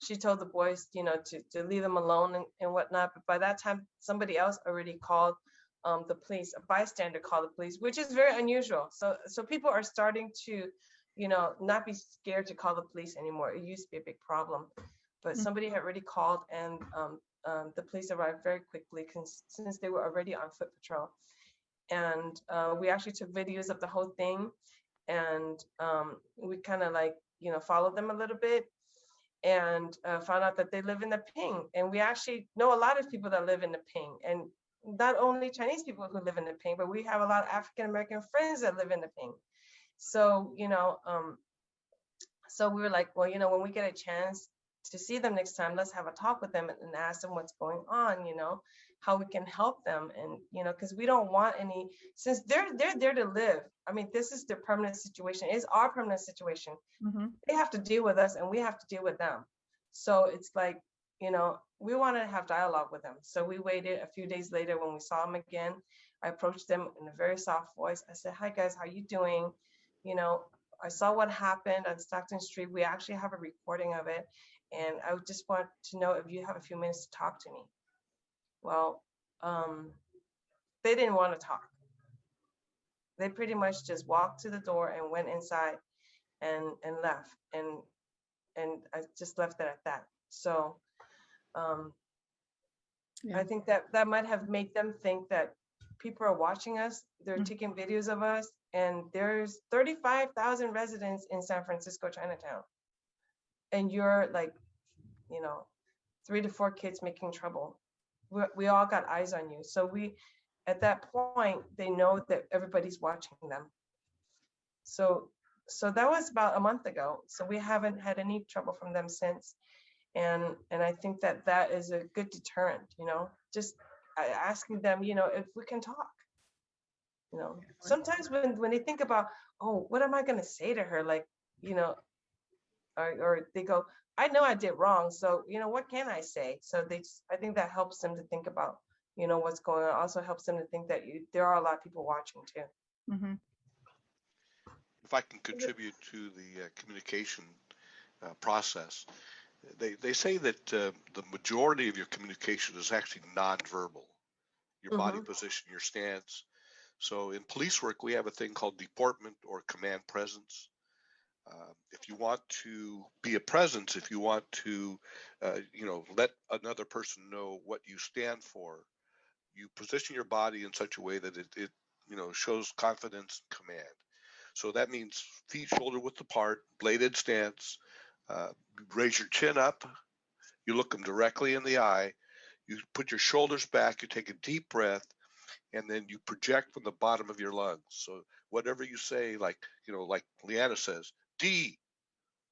she told the boys, to leave them alone and whatnot. But by that time, somebody else already called the police. A bystander called the police, which is very unusual. So people are starting to, not be scared to call the police anymore. It used to be a big problem, but somebody had already called, and the police arrived very quickly since they were already on foot patrol. And we actually took videos of the whole thing, and we kind of followed them a little bit, and found out that they live in the Ping. And we actually know a lot of people that live in the Ping, and not only Chinese people who live in the Ping, but we have a lot of African American friends that live in the Ping. So, so we were like, well, when we get a chance to see them next time, let's have a talk with them and ask them what's going on, how we can help them. And, because we don't want any, since they're there to live. I mean, this is their permanent situation. It's our permanent situation. Mm-hmm. They have to deal with us, and we have to deal with them. So it's like, we want to have dialogue with them. So we waited a few days later. When we saw them again, I approached them in a very soft voice. I said, hi guys, how you doing? I saw what happened on Stockton Street. We actually have a recording of it. And I just want to know if you have a few minutes to talk to me. Well, they didn't want to talk. They pretty much just walked to the door and went inside and left. And I just left it at that. So Yeah. I think that might have made them think that people are watching us. They're taking videos of us. And there's 35,000 residents in San Francisco, Chinatown. And you're like, 3 to 4 kids making trouble. We all got eyes on you. So at that point, they know that everybody's watching them. So that was about a month ago. So we haven't had any trouble from them since. And I think that is a good deterrent, just asking them, if we can talk. Sometimes when they think about, oh, what am I going to say to her? Like, or they go, I know I did wrong. So, what can I say? So I think that helps them to think about, what's going on. Also helps them to think that there are a lot of people watching too. Mhm. If I can contribute to the communication process, they say that the majority of your communication is actually nonverbal. Your body Mm-hmm. position, your stance. So in police work, we have a thing called deportment or command presence. If you want to be a presence, if you want to, let another person know what you stand for, you position your body in such a way that it shows confidence and command. So that means feet shoulder width apart, bladed stance. Uh, Raise your chin up. You look them directly in the eye. You put your shoulders back. You take a deep breath, and then you project from the bottom of your lungs. So whatever you say, like Leanna says, D,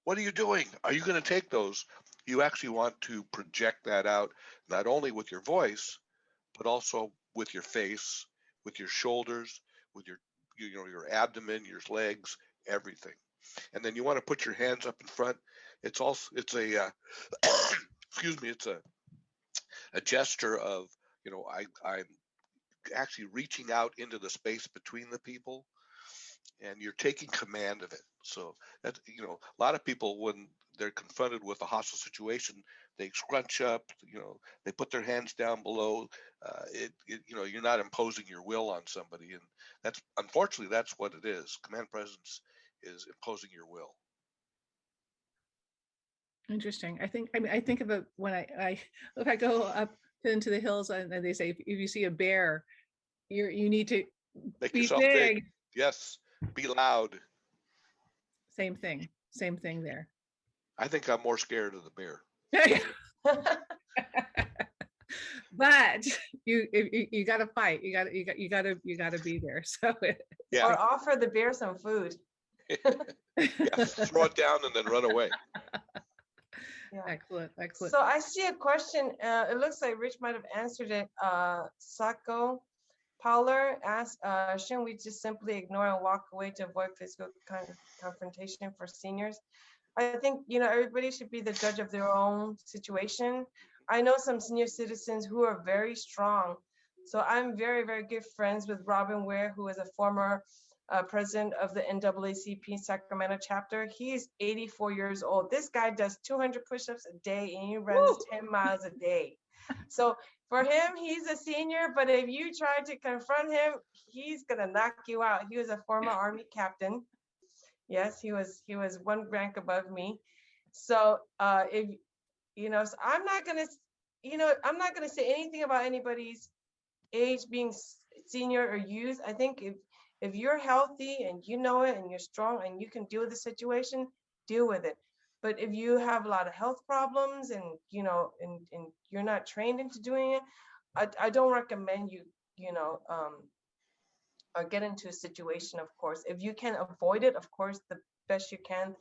what are you doing? Are you going to take those? You actually want to project that out, not only with your voice, but also with your face, with your shoulders, with your abdomen, your legs, everything. And then you want to put your hands up in front. It's a excuse me, it's a gesture of I'm actually reaching out into the space between the people, and you're taking command of it. So that a lot of people, when they're confronted with a hostile situation, they scrunch up, they put their hands down below. You're not imposing your will on somebody, and that's unfortunately that's what it is. Command presence is imposing your will. Interesting. I think of it when I if I go up into the hills and they say if you see a bear, you need to Make be yourself big. big. Yes. Be loud. Same thing. Same thing there. I think I'm more scared of the bear. But you got to fight. You got to be there. So Yeah. Or offer the bear some food. Yeah. Throw it down and then run away. Yeah. Excellent. So I see a question. It looks like Rich might have answered it. Sako Powler asked, shouldn't we just simply ignore and walk away to avoid physical confrontation for seniors? I think, everybody should be the judge of their own situation. I know some senior citizens who are very strong. So I'm very, very good friends with Robin Ware, who is a former president of the NAACP Sacramento chapter. He's 84 years old. This guy does 200 push-ups a day and he runs 10 miles a day. So for him, he's a senior, but if you try to confront him, he's gonna knock you out. He was a former Army captain. Yes, he was one rank above me. So if so I'm not gonna say anything about anybody's age being senior or youth. I think if you're healthy and you know it and you're strong and you can deal with the situation, deal with it. But if you have a lot of health problems and and you're not trained into doing it, I don't recommend you or get into a situation. Of course, if you can avoid it, of course, the best you can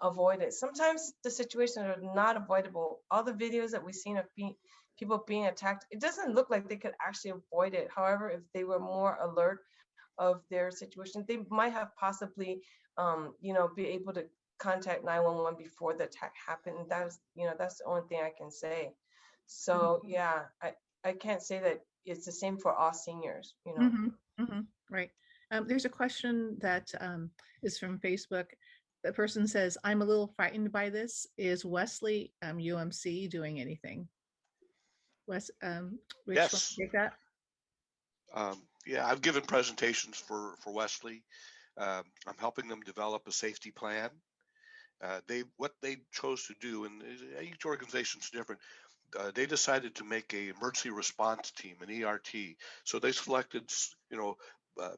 avoid it. Sometimes the situations are not avoidable. All the videos that we've seen of people being attacked, it doesn't look like they could actually avoid it. However, if they were more alert of their situation, they might have possibly be able to contact 911 before the attack happened. That's the only thing I can say. So yeah, I can't say that it's the same for all seniors. Right. There's a question that is from Facebook. The person says, I'm a little frightened by this. Is Wesley UMC doing anything? Rich, Yes. take that? Yeah, I've given presentations for Wesley. I'm helping them develop a safety plan. What they chose to do, and each organization's different. They decided to make a emergency response team, an ERT. So they selected,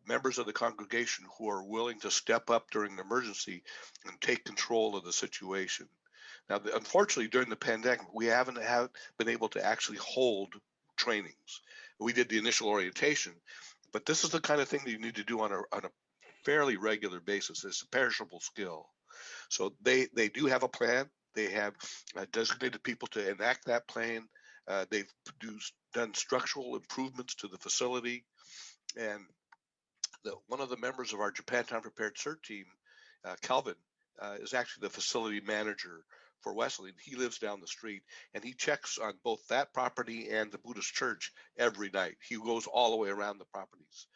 members of the congregation who are willing to step up during an emergency and take control of the situation. Now, unfortunately, during the pandemic, we haven't been able to actually hold trainings. We did the initial orientation, but this is the kind of thing that you need to do on a fairly regular basis. It's a perishable skill. So they do have a plan. They have designated people to enact that plan. They've done structural improvements to the facility, and one of the members of our Japantown Prepared CERT team, Calvin, is actually the facility manager for Wesley. He lives down the street, and he checks on both that property and the Buddhist church every night. He goes all the way around the properties.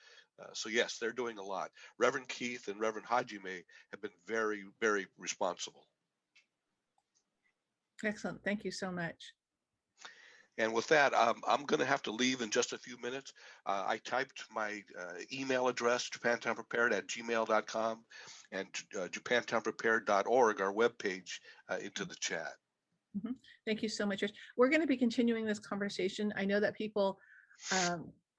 So yes, they're doing a lot. Reverend Keith and Reverend Hajime have been very, very responsible. Excellent. Thank you so much. And with that, I'm going to have to leave in just a few minutes. I typed my email address, japantownprepared@gmail.com, and japantownprepared.org, our webpage, into the chat. Thank you so much, Rich. We're going to be continuing this conversation. I know that people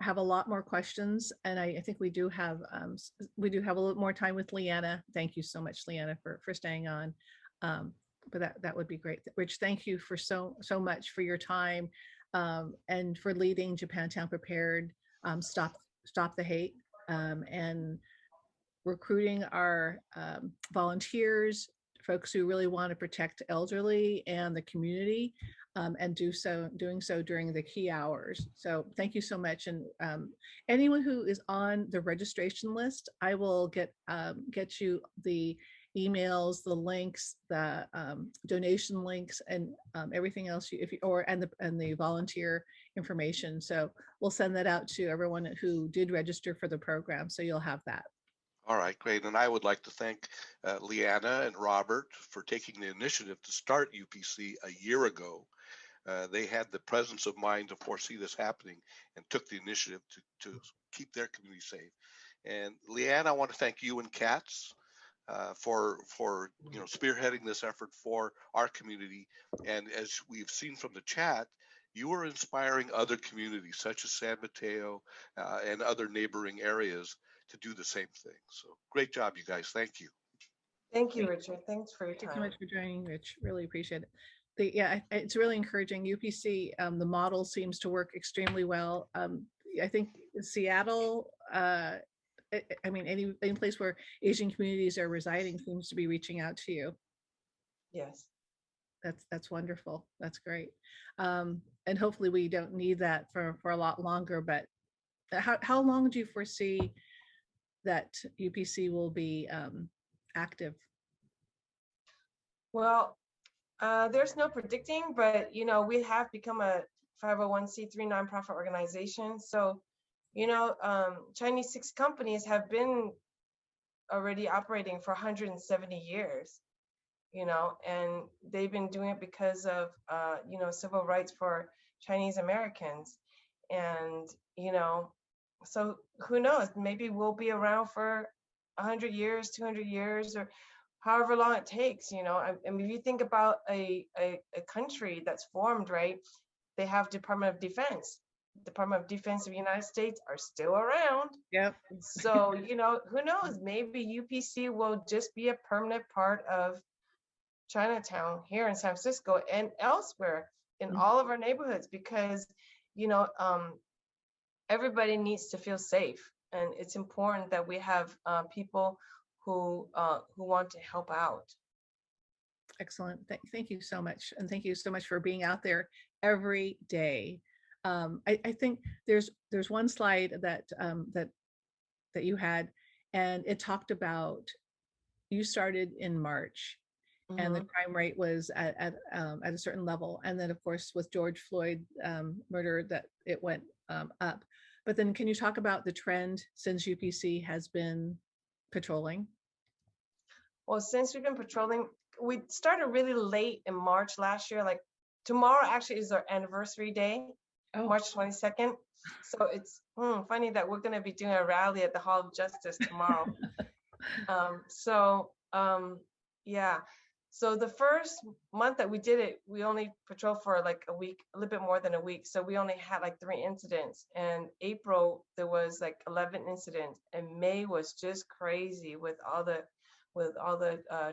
have a lot more questions, and I think we do have a little more time with Leanna. Thank you so much, Leanna, for staying on. But that would be great. Rich, thank you for so much for your time, and for leading Japantown Prepared, Stop the Hate, and recruiting our volunteers, folks who really want to protect elderly and the community, and doing so during the key hours. So thank you so much. And anyone who is on the registration list, I will get you the emails, the links, the donation links, and everything else and the volunteer information. So we'll send that out to everyone who did register for the program. So you'll have that. All right, great. And I would like to thank Leanna and Robert for taking the initiative to start UPC a year ago. They had the presence of mind to foresee this happening and took the initiative to keep their community safe. And Leanna, I want to thank you and Katz for spearheading this effort for our community. And as we've seen from the chat, you are inspiring other communities such as San Mateo and other neighboring areas to do the same thing. So great job, you guys. Thank you. Thank you, Richard. Thanks for your time. Thanks so much for joining, Rich. Really appreciate it. It's really encouraging. UPC, the model seems to work extremely well. I think Seattle, any place where Asian communities are residing seems to be reaching out to you. Yes. That's wonderful. That's great. And hopefully we don't need that for a lot longer, but how long do you foresee that UPC will be active? Well, there's no predicting, but we have become a 501c3 nonprofit organization. So, Chinese 6 companies have been already operating for 170 years, and they've been doing it because of, civil rights for Chinese Americans. And, so who knows, maybe we'll be around for 100 years, 200 years, or however long it takes. I mean, if you think about a country that's formed, right, they have Department of Defense of the United States are still around. Yep. So, who knows, maybe UPC will just be a permanent part of Chinatown here in San Francisco and elsewhere in all of our neighborhoods, because, everybody needs to feel safe. And it's important that we have people who want to help out. Excellent. Thank you so much. And thank you so much for being out there every day. I think there's one slide that you had, and it talked about you started in March, and the crime rate was at a certain level. And then, of course, with George Floyd murder, that it went up. But then can you talk about the trend since UPC has been patrolling? Well, since we've been patrolling, we started really late in March last year. Like tomorrow actually is our anniversary day, March 22nd. So it's funny that we're going to be doing a rally at the Hall of Justice tomorrow. Yeah. So the first month that we did it, we only patrolled for like a week, a little bit more than a week. So we only had like 3 incidents. And April, there was like 11 incidents. And May was just crazy with all the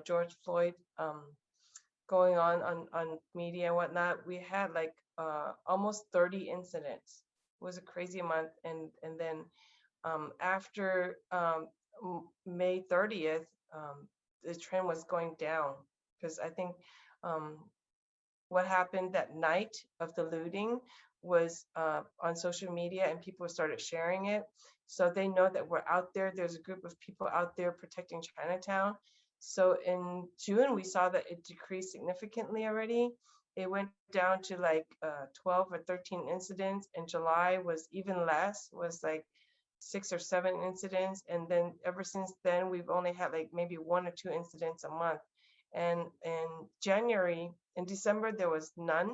George Floyd going on media and whatnot. We had like almost 30 incidents. It was a crazy month. And then after May 30th, the trend was going down, because I think what happened that night of the looting was on social media, and people started sharing it. So they know that we're out there. There's a group of people out there protecting Chinatown. So in June, we saw that it decreased significantly already. It went down to like 12 or 13 incidents. In July was even less, was like 6 or 7 incidents. And then ever since then, we've only had like maybe 1 or 2 incidents a month. And in December, there was none.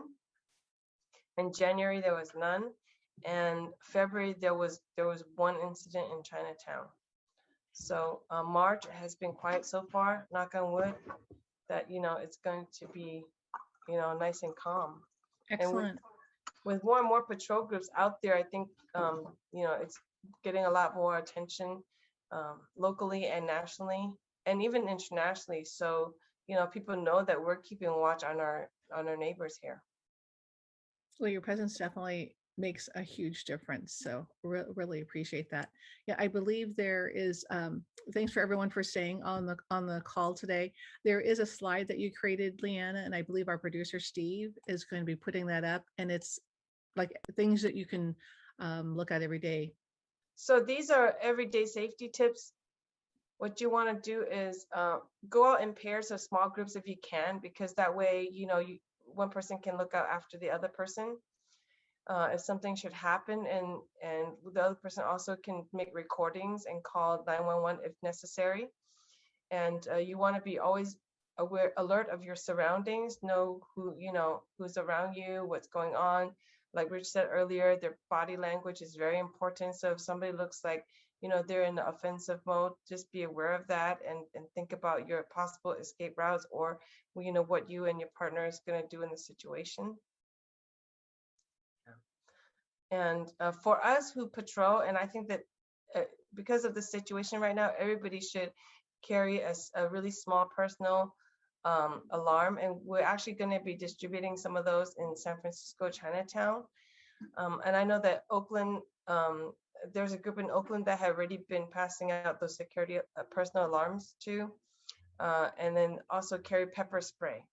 In January, there was none. And February, there was 1 incident in Chinatown. So March has been quiet so far, knock on wood, that, it's going to be, nice and calm. Excellent. And with more and more patrol groups out there, I think, it's getting a lot more attention locally and nationally and even internationally. So, people know that we're keeping watch on our neighbors here. Well, your presence definitely makes a huge difference. So really appreciate that. Yeah, I believe there is. Thanks for everyone for staying on the call today. There is a slide that you created, Leanna, and I believe our producer Steve is going to be putting that up. And it's like things that you can look at every day. So these are everyday safety tips. What you want to do is go out in pairs or small groups if you can, because that way, one person can look out after the other person. If something should happen, and the other person also can make recordings and call 911 if necessary. And you want to be always alert of your surroundings, know who's around you, what's going on. Like Rich said earlier, their body language is very important. So if somebody looks like they're in the offensive mode, just be aware of that and think about your possible escape routes, or what you and your partner is going to do in the situation. And for us who patrol, and I think that because of the situation right now, everybody should carry a really small personal alarm. And we're actually going to be distributing some of those in San Francisco, Chinatown. And I know that Oakland, there's a group in Oakland that have already been passing out those security personal alarms too. And then also carry pepper spray.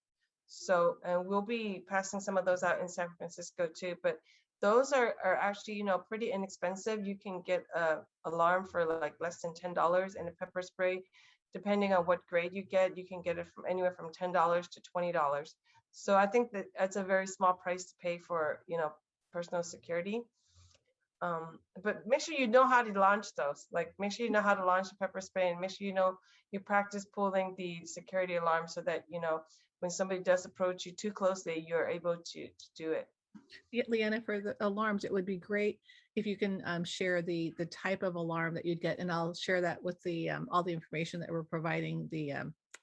So, and we'll be passing some of those out in San Francisco too. But those are actually, pretty inexpensive. You can get a alarm for like less than $10, and a pepper spray, depending on what grade you can get it from anywhere from $10 to $20. So I think that that's a very small price to pay for, personal security. But make sure you know how to launch those. Like, make sure you know how to launch the pepper spray, and make sure you practice pulling the security alarm so that, when somebody does approach you too closely, you're able to do it. Yeah, Leanna, for the alarms, it would be great if you can share the type of alarm that you'd get, and I'll share that with the all the information that we're providing the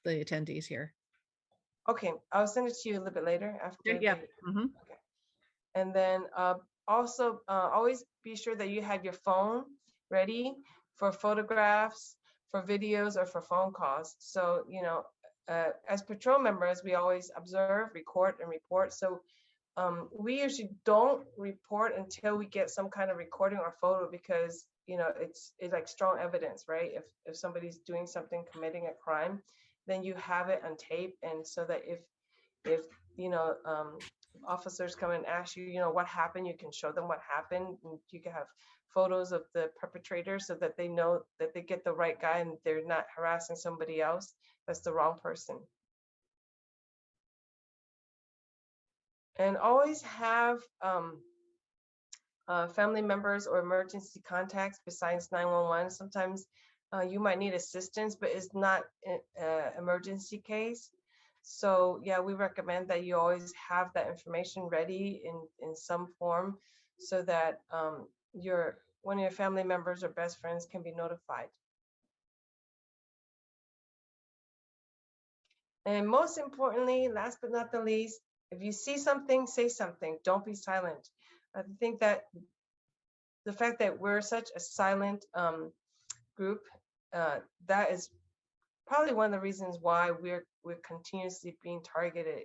attendees here. Okay, I'll send it to you a little bit later after. Yeah. Okay. And then also always be sure that you have your phone ready for photographs, for videos, or for phone calls. So as patrol members, we always observe, record, and report. So we usually don't report until we get some kind of recording or photo, because it's like strong evidence, right? If somebody's doing something, committing a crime, then you have it on tape, and so that if officers come and ask you, what happened, you can show them what happened, and you can have photos of the perpetrator so that they know that they get the right guy and they're not harassing somebody else that's the wrong person. And always have family members or emergency contacts besides 911. Sometimes you might need assistance, but it's not an emergency case. So yeah, we recommend that you always have that information ready in some form, so that one of your family members or best friends can be notified. And most importantly, last but not the least, if you see something, say something. Don't be silent. I think that the fact that we're such a silent group, that is probably one of the reasons why we're continuously being targeted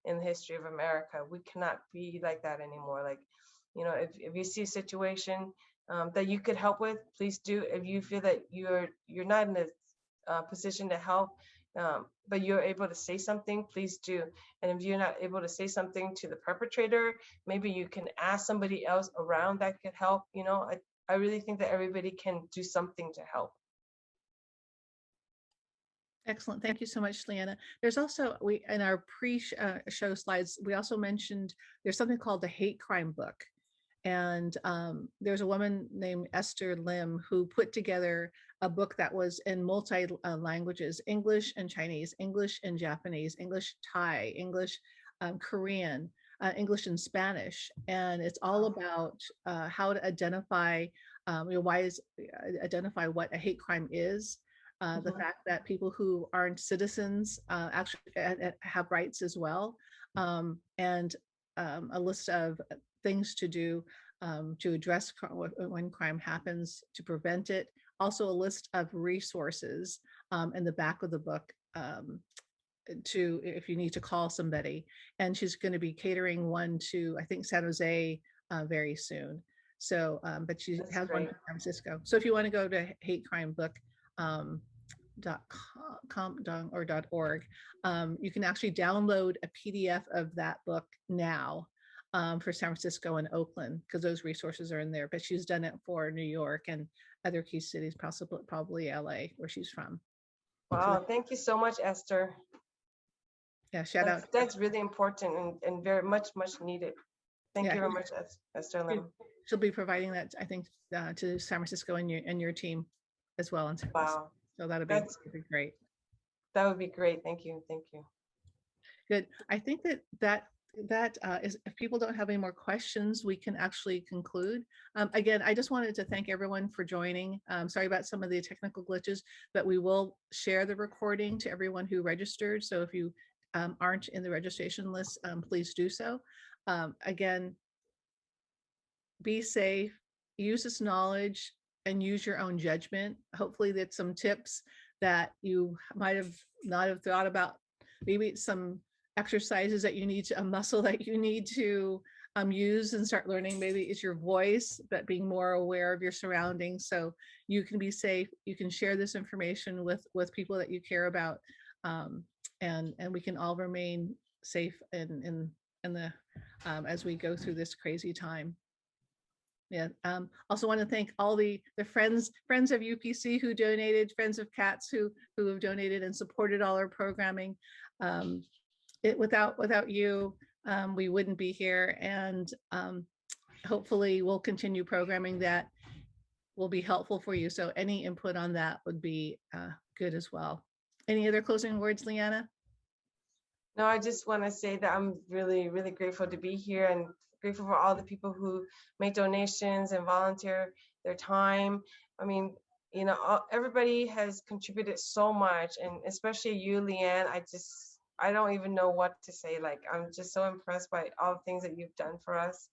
in the history of America. We cannot be like that anymore. Like, if you see a situation that you could help with, please do. If you feel that you're not in a position to help, but you're able to say something, please do. And if you're not able to say something to the perpetrator, maybe you can ask somebody else around that could help. I really think that everybody can do something to help. Excellent. Thank you so much, Leanna. There's also, in our pre-show slides, we also mentioned there's something called the hate crime book. And there's a woman named Esther Lim who put together a book that was in multi languages, English and Chinese, English and Japanese, English Thai, English Korean, English and Spanish. And it's all about how to identify, identify what a hate crime is. The fact that people who aren't citizens actually have rights as well, and a list of things to do to address when crime happens, to prevent it. Also, a list of resources in the back of the book to if you need to call somebody. And she's going to be catering one to, I think, San Jose very soon. So, but she has one in San Francisco. So if you want to go to hatecrimebook.com or .org, you can actually download a PDF of that book now for San Francisco and Oakland, because those resources are in there. But she's done it for New York and other key cities, probably LA, where she's from. Wow, so thank you so much, Esther. Yeah, shout out. That's really important and very much needed. Thank you very much, Esther Lim. She'll be providing that, I think, to San Francisco and your team as well. Wow. So that'd be great. That would be great. Thank you. Thank you. Good. I think that is, if people don't have any more questions, we can actually conclude. Again, I just wanted to thank everyone for joining. Sorry about some of the technical glitches, but we will share the recording to everyone who registered. So if you aren't in the registration list, please do so. Again, be safe, use this knowledge, and use your own judgment. Hopefully that's some tips that you might have not have thought about, maybe some exercises that you need to, a muscle that you need to use and start learning. Maybe it's your voice, but being more aware of your surroundings so you can be safe. You can share this information with people that you care about, and we can all remain safe in the as we go through this crazy time. Yeah. Also want to thank all the friends of UPC who donated, friends of cats who have donated and supported all our programming. Without you, we wouldn't be here, and hopefully we'll continue programming that will be helpful for you. So any input on that would be good as well. Any other closing words, Leanna? No, I just want to say that I'm really, really grateful to be here and grateful for all the people who make donations and volunteer their time. I mean, you know, everybody has contributed so much, and especially you, Leanne. I don't even know what to say. Like, I'm just so impressed by all the things that you've done for us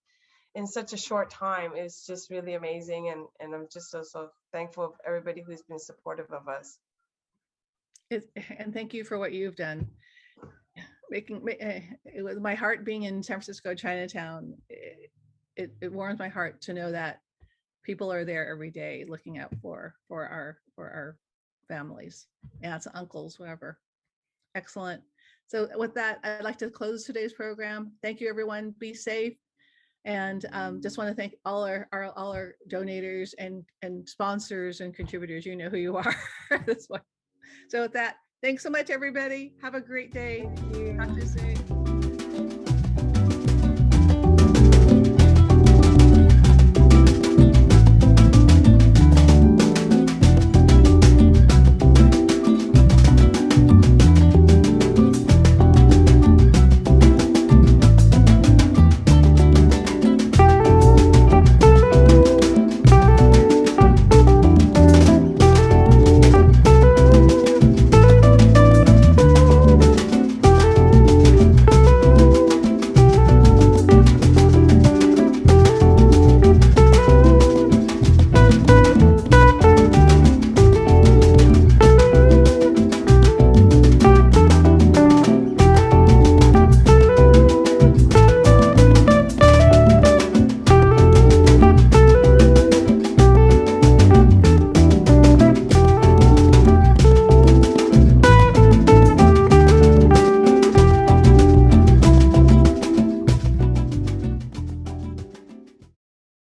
in such a short time. It's just really amazing, and I'm just so thankful of everybody who's been supportive of us. And thank you for what you've done. With my heart being in San Francisco, Chinatown, it warms my heart to know that people are there every day looking out for our families, aunts, uncles, whatever. Excellent. So with that, I'd like to close today's program. Thank you, everyone. Be safe. And just want to thank all our donators and sponsors and contributors. You know who you are. This one. So with that, thanks so much, everybody. Have a great day. Talk to you soon.